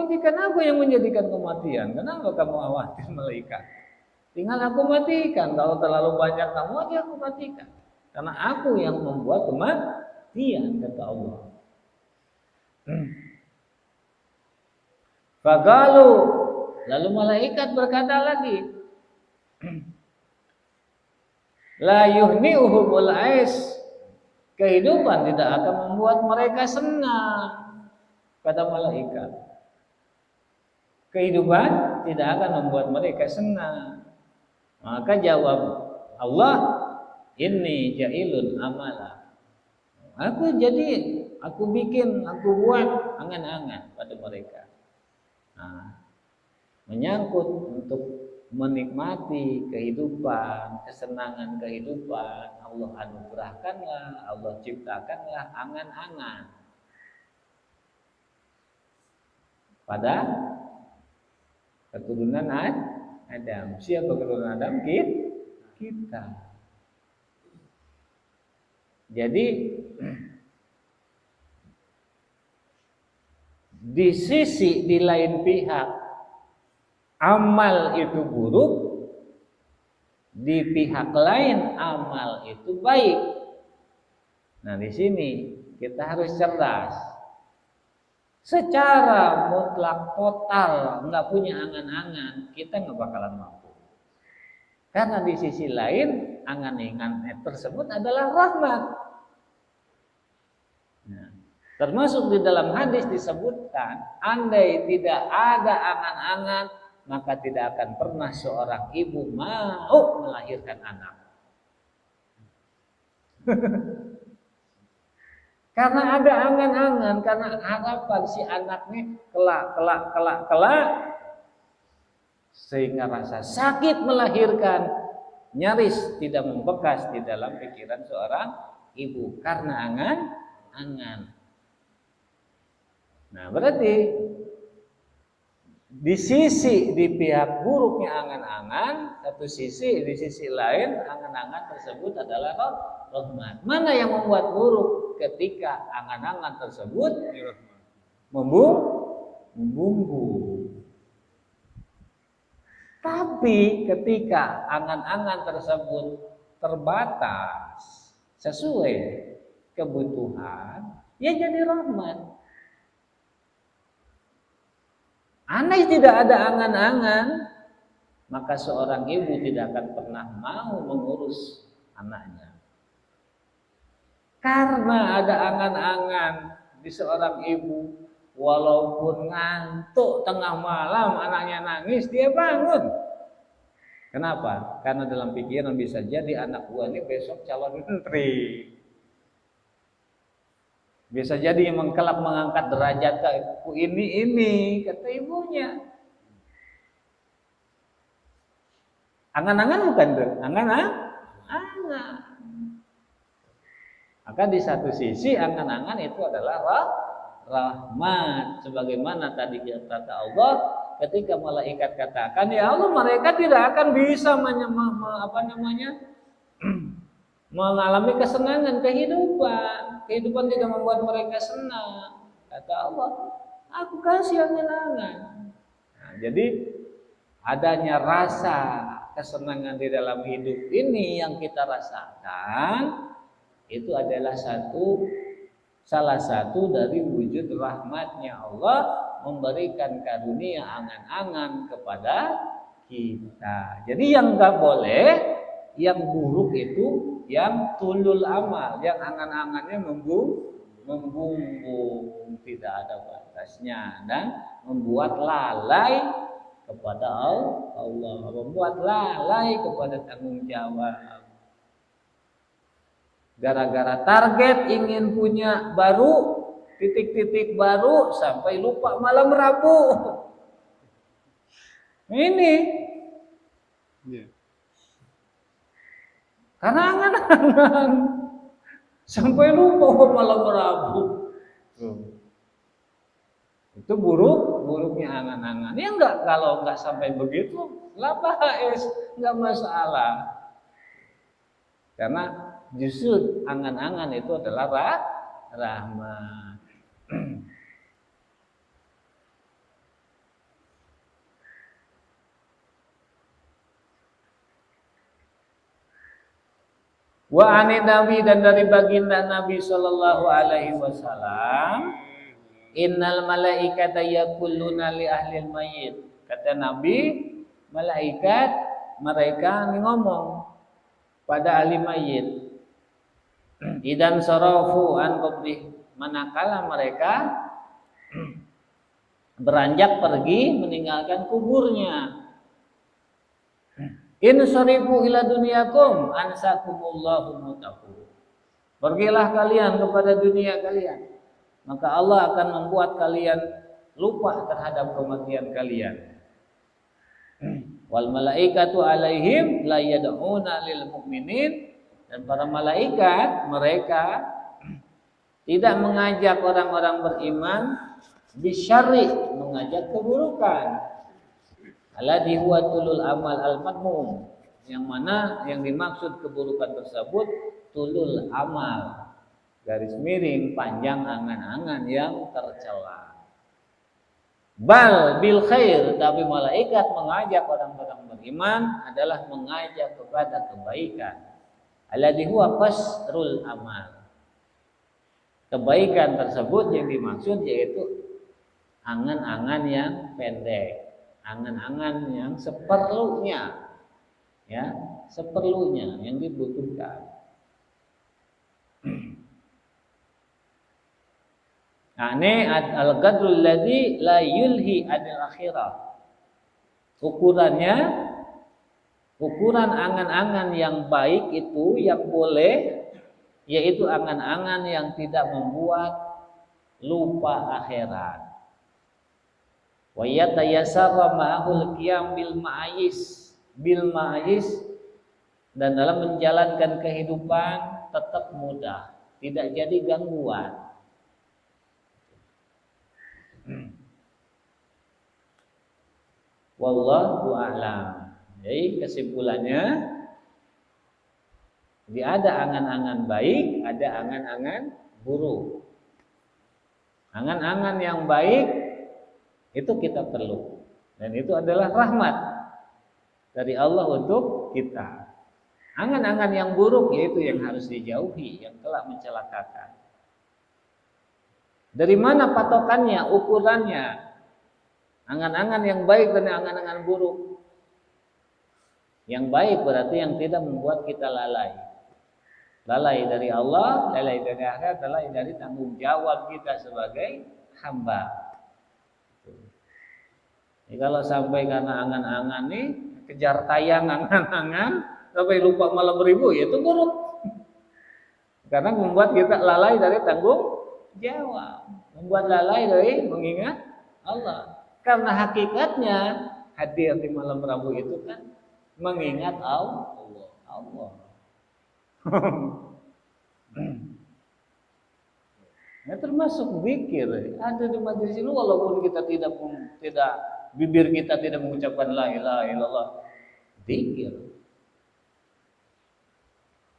yang menjadikan kematian. Kenapa kamu khawatir malaikat? Tinggal aku matikan. Kalau terlalu banyak kamu aja aku matikan. Karena aku yang membuat kematian, kata Allah. Faqalu, lalu malaikat berkata lagi, la yuhni'uhumul ais, kehidupan tidak akan membuat mereka senang. Kata malaikat, kehidupan tidak akan membuat mereka senang. Maka jawab Allah, inni ja'ilun amala, aku buat angan-angan pada mereka. Nah, menyangkut untuk menikmati kehidupan, kesenangan kehidupan, Allah anugerahkanlah, Allah ciptakanlah angan-angan pada keturunan Adam. Siapa keturunan Adam? Kita. Jadi di lain pihak amal itu buruk, di pihak lain amal itu baik. Nah, di sini kita harus cerdas. Secara mutlak total nggak punya angan-angan, kita nggak bakalan mampu. Karena di sisi lain angan-angan tersebut adalah rahmat. Nah, termasuk di dalam hadis disebutkan, andai tidak ada angan-angan, maka tidak akan pernah seorang ibu mau melahirkan anak. Karena ada angan-angan, karena harapan si anaknya kelak, sehingga rasa sakit melahirkan nyaris tidak membekas di dalam pikiran seorang ibu karena angan-angan. Nah, berarti di pihak buruknya angan-angan, satu sisi, di sisi lain angan-angan tersebut adalah rahmat. Mana yang membuat buruk? Ketika angan-angan tersebut membumbu. Tapi ketika angan-angan tersebut terbatas sesuai kebutuhan, ya jadi rahmat. Andai tidak ada angan-angan, maka seorang ibu tidak akan pernah mau mengurus anaknya. Karena ada angan-angan di seorang ibu, walaupun ngantuk tengah malam anaknya nangis, dia bangun. Kenapa? Karena dalam pikiran bisa jadi anak gua ini besok calon menteri. Bisa jadi kelak mengangkat derajat aku ini kata ibunya. Angan-angan bukan tuh? Angan-angan. Maka di satu sisi angan-angan itu adalah rahmat, sebagaimana tadi kata Allah ketika malaikat katakan, ya Allah, mereka tidak akan bisa mengalami kesenangan kehidupan. Kehidupan tidak membuat mereka senang. Kata Allah, aku kasih angan-angan. Nah, jadi adanya rasa kesenangan di dalam hidup ini yang kita rasakan itu adalah salah satu dari wujud rahmatnya Allah memberikan karunia angan-angan kepada kita. Jadi yang nggak boleh, yang buruk itu yang tulul amal, yang angan-angannya membumbung, tidak ada batasnya dan membuat lalai kepada Allah, membuat lalai kepada tanggung jawab. Gara-gara target ingin punya baru, titik-titik baru sampai lupa malam Rabu. Ini karena angan-angan sampai lupa malam Rabu. Itu buruknya angan-angan. Ya enggak, kalau enggak sampai begitu, lah bahas, enggak masalah. Karena justru angan-angan itu adalah rahmat. Wa anin Nabi, dan dari baginda Nabi sallallahu alaihi wasallam, innal malaikata yaquluna li ahlil mayyit. Kata Nabi, malaikat mereka ngomong pada ahli mayit. Idan sarafu an qabri, manakala mereka beranjak pergi meninggalkan kuburnya. In sarifu ila dunyakum ansakumullahu mutaku. Pergilah kalian kepada dunia kalian, maka Allah akan membuat kalian lupa terhadap kematian kalian. Wal malaikatu alaihim la yad'una lil mu'minin, dan para malaikat mereka tidak mengajak orang-orang beriman bisyarri, mengajak keburukan. Alladhi huwa tulul amal al-madmum, yang mana yang dimaksud keburukan tersebut tulul amal, garis miring panjang angan-angan yang tercela. Bal bil khair, tapi malaikat mengajak orang-orang beriman adalah mengajak kepada kebaikan. Alladhi huwa qasrul amal. Kebaikan tersebut yang dimaksud yaitu angan-angan yang pendek, angan-angan yang seperlunya, ya, seperlunya yang dibutuhkan. Ane al-qadrul ladzi la yulhi adil akhirah. Ukuran angan-angan yang baik itu yang boleh, yaitu angan-angan yang tidak membuat lupa akhirat. Wa yatayassara ma'ahul qiyam bil ma'ayis, dan dalam menjalankan kehidupan tetap mudah, tidak jadi gangguan. Wallahu a'lam. Jadi kesimpulannya, ada angan-angan baik, ada angan-angan buruk. Angan-angan yang baik itu kita perlu, dan itu adalah rahmat dari Allah untuk kita. Angan-angan yang buruk yaitu yang harus dijauhi, yang telah mencelakakan. Dari mana patokannya, ukurannya? Angan-angan yang baik dan angan-angan buruk. Yang baik berarti yang tidak membuat kita lalai. Lalai dari Allah, lalai dari akhirat, lalai dari tanggung jawab kita sebagai hamba. Jadi kalau sampai karena angan-angan nih, kejar tayang angan-angan, sampai lupa malam beribu, ya itu buruk. Karena membuat kita lalai dari tanggung jawab, membuat lalai dari mengingat Allah. Karena hakikatnya hadir di malam Rabu itu kan mengingat Allah. Ya, termasuk zikir. Ada di majelis ini walaupun kita tidak bibir kita tidak mengucapkan la ilaha illallah, zikir.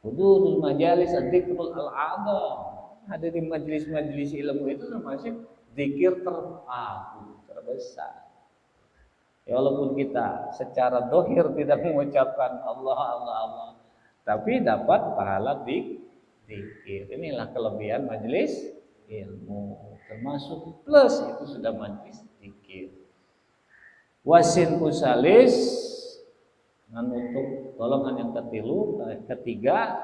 Hudurul majalis dzikrul al-a'zam. Ada di majelis-majelis ilmu itu termasuk zikir teragung, terbesar. Ya walaupun kita secara dohir tidak mengucapkan Allah Allah Allah, tapi dapat pahala zikir. Inilah kelebihan majelis ilmu. Termasuk plus itu sudah majelis zikir. Wasin usalis untuk golongan yang ketiga,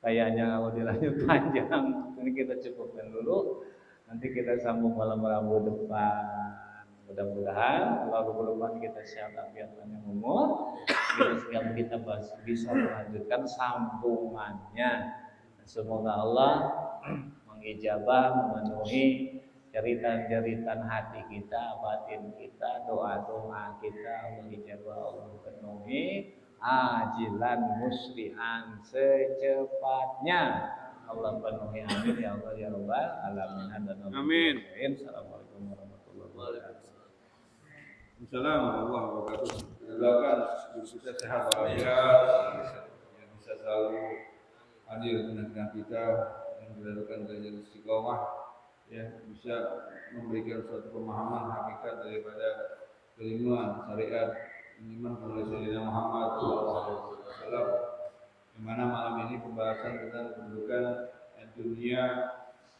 kayaknya kalau dilanjut panjang, ini kita cukupkan dulu. Nanti kita sambung malam Rabu depan. Mudah-mudahan kalau berubah kita sehat afiat panjang umur, sehingga kita bisa melanjutkan sambungannya. Semoga Allah mengijabah, memenuhi jeritan-jeritan hati kita, batin kita, doa-doa kita. Allah ijabah, Allah penuhi ajilan musri'an secepatnya. Allah penuhi, amin ya Allah ya rabbal alamin. Amin. Assalamualaikum warahmatullahi wabarakatuh. Assalamualaikum warahmatullahi wabarakatuh. Doakan kita sehat walafiat, yang bisa selalu hadir di tengah kita, yang mendapatkan derajat istiqomah, ya bisa memberikan suatu pemahaman hakikat daripada keilmuan syariat iman kepada Sayyidina Muhammad SAW, di mana malam ini pembahasan tentang kedudukan dunia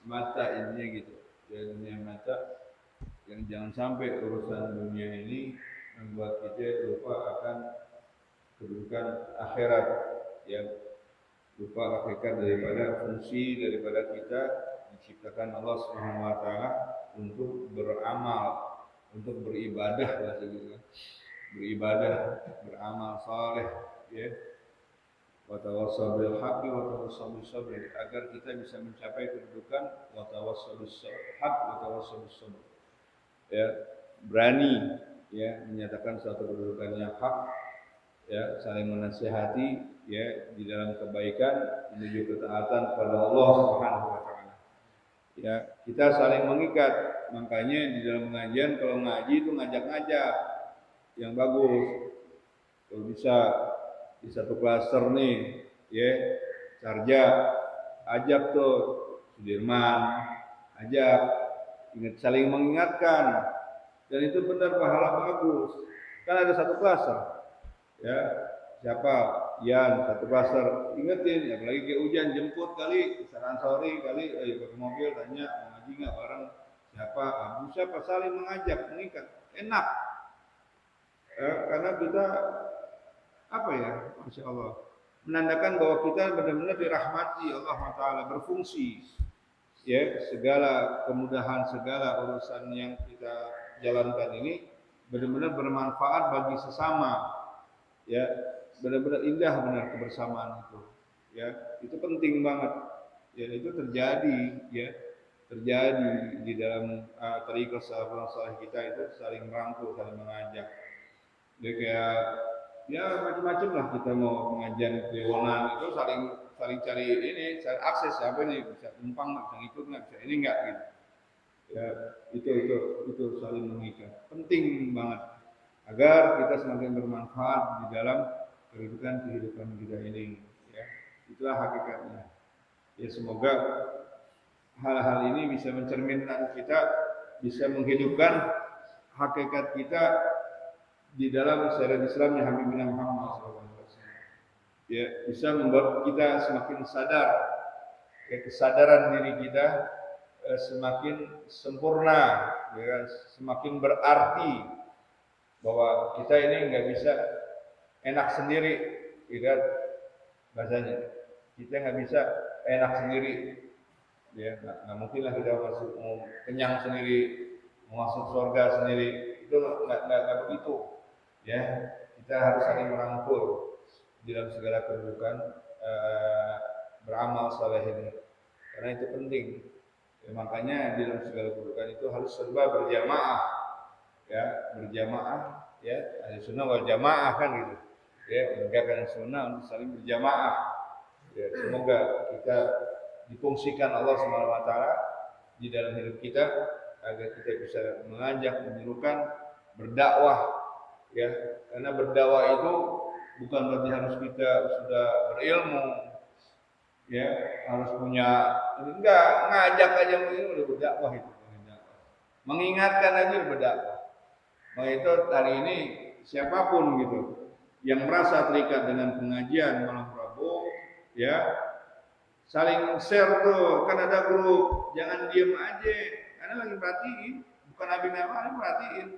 mata intinya gitu, ya dunia mata, yang jangan sampai urusan dunia ini membuat kita lupa akan kedudukan akhirat, ya lupa hakikat daripada fungsi daripada kita diciptakan Allah Subhanahu wa taala untuk beramal, untuk beribadah bahasa gitu. Beribadah, beramal saleh, ya. Wa tawassaw bil haqqi wa tawassaw bis sabr, agar kita bisa mencapai kedudukan wa tawassaw bis haqq wa tawassaw bis sabr. Ya, berani ya menyatakan suatu kedudukan yang hak, ya, saling menasihati ya di dalam kebaikan menuju ketaatan kepada Allah Subhanahu wa taala. Ya, kita saling mengikat. Makanya di dalam pengajian kalau ngaji itu ngajak-ngajak yang bagus. Kalau bisa di satu klaster nih, ya, Sarja ajak tuh Sudirman, ajak, ingat, saling mengingatkan, dan itu benar pahala bagus. Kan ada satu klaster, ya, siapa Yan satu klaster, ingetin, apalagi kayak hujan jemput kali, saran sore kali, pakai mobil tanya mau ngaji nggak bareng siapa, siapa, saling mengajak, mengikat, enak. Karena kita apa ya, masya Allah, menandakan bahwa kita benar-benar dirahmati Allah Taala, berfungsi. Ya, segala kemudahan, segala urusan yang kita jalankan ini benar-benar bermanfaat bagi sesama. Ya, benar-benar indah benar kebersamaan itu. Ya, itu penting banget. Ya, itu terjadi, ya, terjadi di dalam tariqah salaf kita itu saling merangkul, saling mengajak. Jadi kayak ya macam-macam lah kita mau pengajian Kliwonan itu saling cari ini, cari akses siapa nih bisa numpang nggak, bisa ngikut nggak, bisa ini nggak gitu. Ya itu saling mengikat, penting banget agar kita semakin bermanfaat di dalam kehidupan kita ini. Ya, itulah hakikatnya. Ya semoga hal-hal ini bisa mencerminkan kita, bisa menghidupkan hakikat kita di dalam syariat Islam yang Habibina Muhammad SAW. Ya, bisa membuat kita semakin sadar, ya, kesadaran diri kita semakin sempurna, ya, semakin berarti bahwa kita ini nggak bisa enak sendiri, ya, bahasanya kita nggak bisa enak sendiri, ya, nggak mungkin lah kita mau kenyang sendiri, mau masuk surga sendiri, itu nggak begitu. Ya, kita harus saling merangkul di dalam segala kedudukan beramal saleh ini, karena itu penting. Ya, makanya di dalam segala kedudukan itu harus serba berjamaah, ya, berjamaah, ya, ahli sunnah wal jamaah kan gitu, ya, menegakkan sunnah untuk saling berjamaah. Ya, semoga kita difungsikan Allah Subhanahu wa taala di dalam hidup kita agar kita bisa mengajak, menyerukan, berdakwah. Ya, karena berdakwah itu bukan berarti harus kita sudah berilmu, ya harus punya enggak ngajak aja ini udah berdakwah itu. Mengingatkan aja udah berdakwah. Nah itu hari ini siapapun gitu yang merasa terikat dengan pengajian malam Rabu, ya saling share tuh, kan ada grup, jangan diem aja, karena lagi perhatiin, bukan Habib Nawawi perhatiin,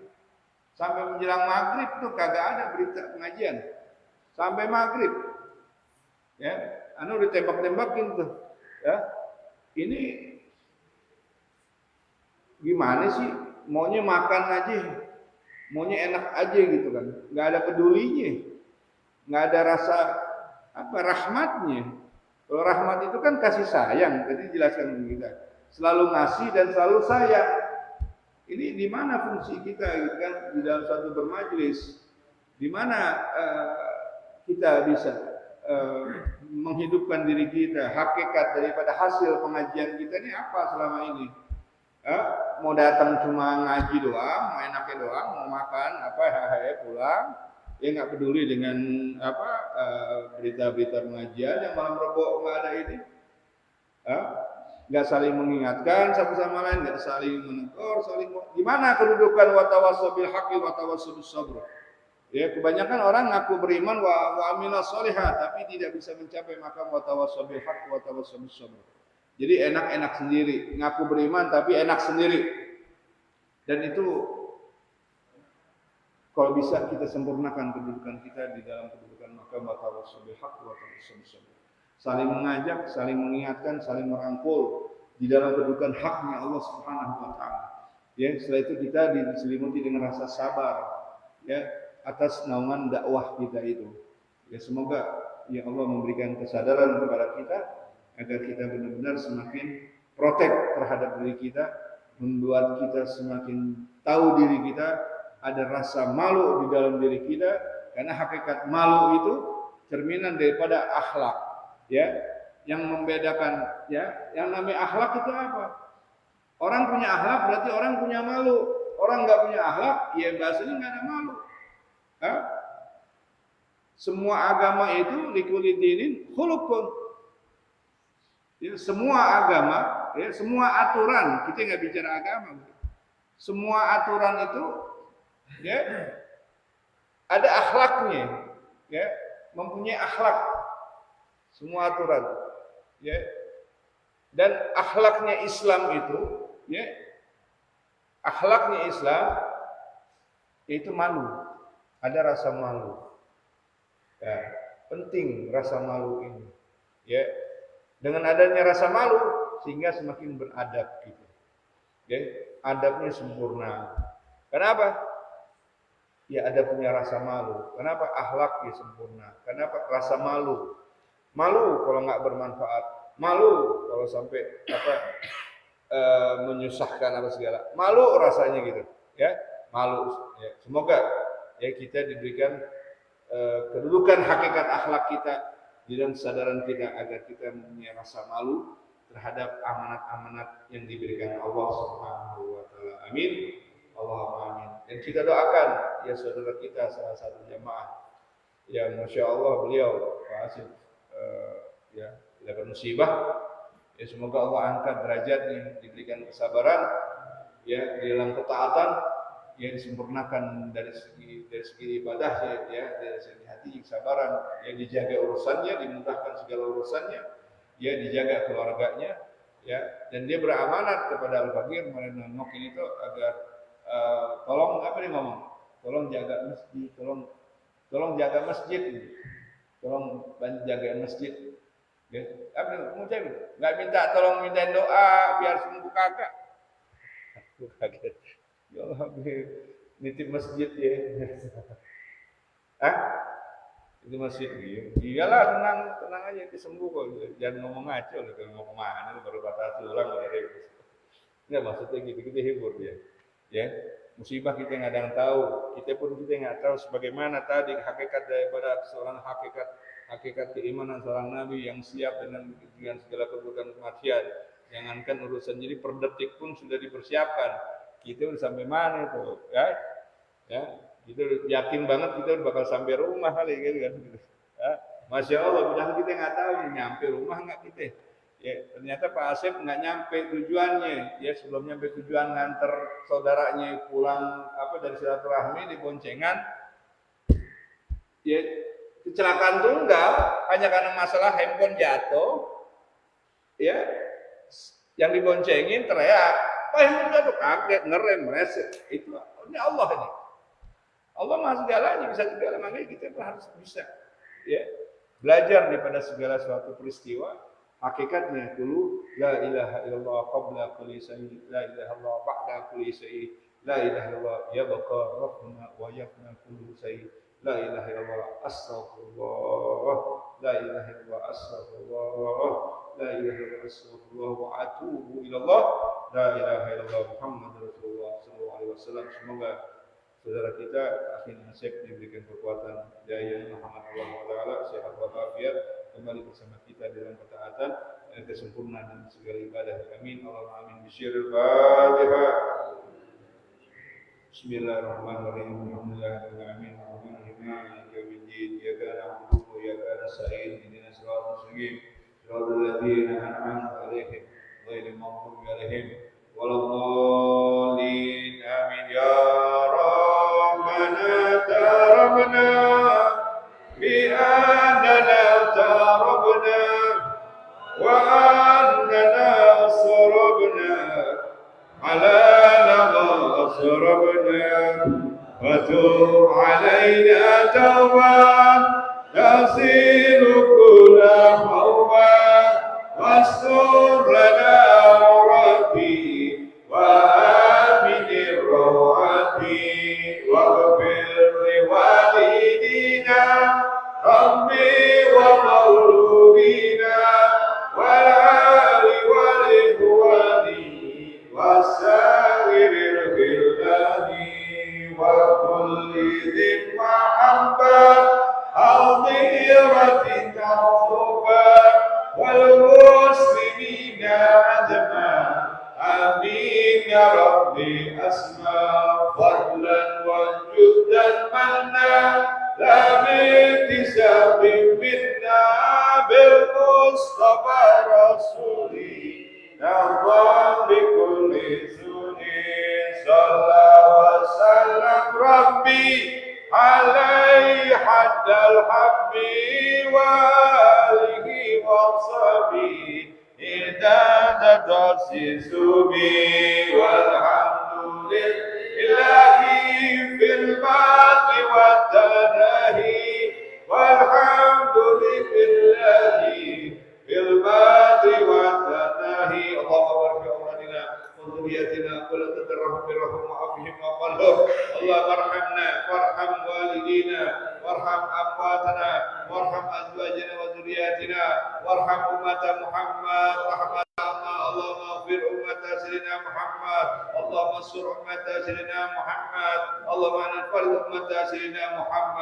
sampai menjelang maghrib tuh kagak ada berita pengajian, sampai maghrib, ya, udah tembak-tembakin tuh, ya, ini gimana sih, maunya makan aja, maunya enak aja gitu kan, nggak ada pedulinya, nggak ada rasa apa rahmatnya. Kalau rahmat itu kan kasih sayang, tadi dijelaskan kita. Selalu ngasih dan selalu sayang. Ini di mana fungsi kita gitu kan di dalam satu bermajlis? Di mana kita bisa menghidupkan diri kita, hakikat daripada hasil pengajian kita ini apa selama ini? Mau datang cuma ngaji doang, mau enaknya doang, mau makan apa pulang. Ya nggak peduli dengan apa berita-berita pengajian yang malam Rabu nggak ada ini, nggak saling mengingatkan satu sama lain, nggak saling menegur, gimana kedudukan watawasau bil haqqi watawasau bis sabr. Ya kebanyakan orang ngaku beriman wa amila sholihah tapi tidak bisa mencapai makam watawasau bil haqqi watawasau bis sabr. Jadi enak-enak sendiri, ngaku beriman tapi enak sendiri, dan itu kalau bisa kita sempurnakan kedudukan kita di dalam kedudukan makam watawasau bil haqqi watawasau bis sabr. Saling mengajak, saling mengingatkan, saling merangkul di dalam kedudukan haknya Allah Subhanahu wa taala. Ya, setelah itu kita diselimuti dengan rasa sabar ya atas naungan dakwah kita itu. Ya semoga ya Allah memberikan kesadaran kepada kita agar kita benar-benar semakin protek terhadap diri kita, membuat kita semakin tahu diri kita, ada rasa malu di dalam diri kita, karena hakikat malu itu cerminan daripada akhlak, ya, yang membedakan, ya, yang namanya akhlak itu apa? Orang punya akhlak berarti orang punya malu, orang nggak punya akhlak, ya bahasanya nggak ada malu. Semua agama itu likulli dinin khuluqun, ya, semua agama, ya, semua aturan, kita nggak bicara agama, semua aturan itu ya ada akhlaknya, ya, mempunyai akhlak semua aturan, ya, dan akhlaknya Islam itu, ya, akhlaknya Islam itu malu, ada rasa malu, ya, penting rasa malu ini, ya, dengan adanya rasa malu sehingga semakin beradab gitu, ya, adabnya sempurna. Kenapa? Ya ada punya rasa malu. Kenapa? Akhlaknya sempurna. Kenapa? Rasa malu. Malu kalau nggak bermanfaat. Malu kalau sampai menyusahkan apa segala. Malu rasanya gitu. Ya, malu. Ya, semoga ya kita diberikan kedudukan hakikat akhlak kita di dalam kesadaran kita agar kita mempunyai rasa malu terhadap amanat-amanat yang diberikan Allah Subhanahu wa taala. Amin. Allahumma amin. Dan kita doakan ya saudara kita salah satu jamaah yang masya Allah beliau Pak Asyid ya dapat musibah, ya semoga Allah angkat derajatnya, diberikan kesabaran ya di dalam ketaatan, ya disempurnakan dari segi ibadah ya dari segi hati kesabaran, ya dijaga urusannya, dimudahkan segala urusannya, ya dijaga keluarganya, ya, dan dia beramanat kepada Al-Fakir Marinanok ini tuh agar tolong apa dia ngomong? Tolong jaga masjid, tolong jaga masjid, tolong jaga masjid. Ya, apa mau cari? Nggak minta tolong mintain doa biar sembuh kakak. Aku kaget. Ya Allah, nitip masjid ya. Itu masjid gitu. Iyalah tenang aja nanti sembuh kok. Jangan ngomong ngaco loh, kalau ngomong mana baru patah tulang udah ribut. Enggak maksudnya gitu, kita hibur dia. Ya, musibah kita nggak ada yang tahu, kita nggak tahu sebagaimana tadi hakikat daripada seorang hakikat keimanan seorang nabi yang siap dengan segala keburukan kematian. Jangankan urusan jadi per detik pun sudah dipersiapkan. Kita udah sampai mana itu, ya? Ya, kita yakin banget kita udah bakal sampai rumah kali gitu kan. Ya, Masya Allah, padahal kita nggak tahu nyampe rumah nggak kita. Ya, ternyata Pak Asep nggak nyampe tujuannya. Ya, sebelum nyampe tujuan nganter saudaranya pulang dari silaturahmi di boncengan. Ya, kecelakaan tunggal hanya karena masalah handphone jatuh. Ya, yang diboncengin teriak, "Pak, handphone jatuh!" Kaget, ngerem, mereset. Itu ini Allah ini. Allah Maha segalanya, bisa segala, makanya kita harus bisa ya belajar daripada segala suatu peristiwa. Hakikatnya dulu la ilaha illallah qabla kulli syai', la ilaha illallah ba'da kulli syai', la ilaha illallah yabqa rabbuna wa yafna kullu syai', la ilaha illallah astaghfirullah, la ilaha illallah astaghfirullah, la ilaha illallah astaghfirullah wa atubu ilallah, la ilaha illallah Muhammadur Rasulullah sallallahu alaihi wasallam. Semoga saudara kita akhirnya Asep diberikan kekuatan daya Muhammad Allah Taala, sehat walafiat, kembali bersama kita dalam ketaatan dan kesempurnaan dan segala ibadah. Amin. Allahumma amin. Bisyirul Fatihah. Bismillahirrahmanirrahim. Alhamdulillahirabbil alamin. Arrahmanirrahim. Maliki yaumiddin. Iyyaka na'budu wa iyyaka nasta'in. Ihdinas siratal mustaqim. Siratal ladzina an'amta 'alaihim ghairil maghdubi 'alaihim waladdallin. Amin ya Rabbana tarabna بأننا اغتربنا وأننا صربنا على لظى صربنا وتوب علينا توبا تصير كل حوبا واستر لنا عورتي وآمن الروعتي واغفر لوالدينا ربي ومولودينا والآل والإخوان والسائر الخلان وكل ذي محبة أو ضيرة تعصبا والمسلمين أجمع آمين يا ربي أسمى فضلا وجودا منا لا بانتساب منا بالمصطفى رسولي نرضى بكل سني صلى وسلم ربي عليه حد الحب وآله وصحبه إعداد تأسيس بي والحمد لله في الباقي والتناهي والحمد لله في الباقي والتناهي. اللهم بارك في أولادنا وذرياتنا ولا تدرهم برحم وعافهم وقلهم. اللهم ارحمنا وارحم والدينا وارحم أمواتنا وارحم أزواجنا وذرياتنا وارحم أمة محمد رحمة اللهم اغفر أمة سيدنا محمد، اللهم انصر أمة سيدنا محمد، اللهم انفرد أمة سيدنا محمد.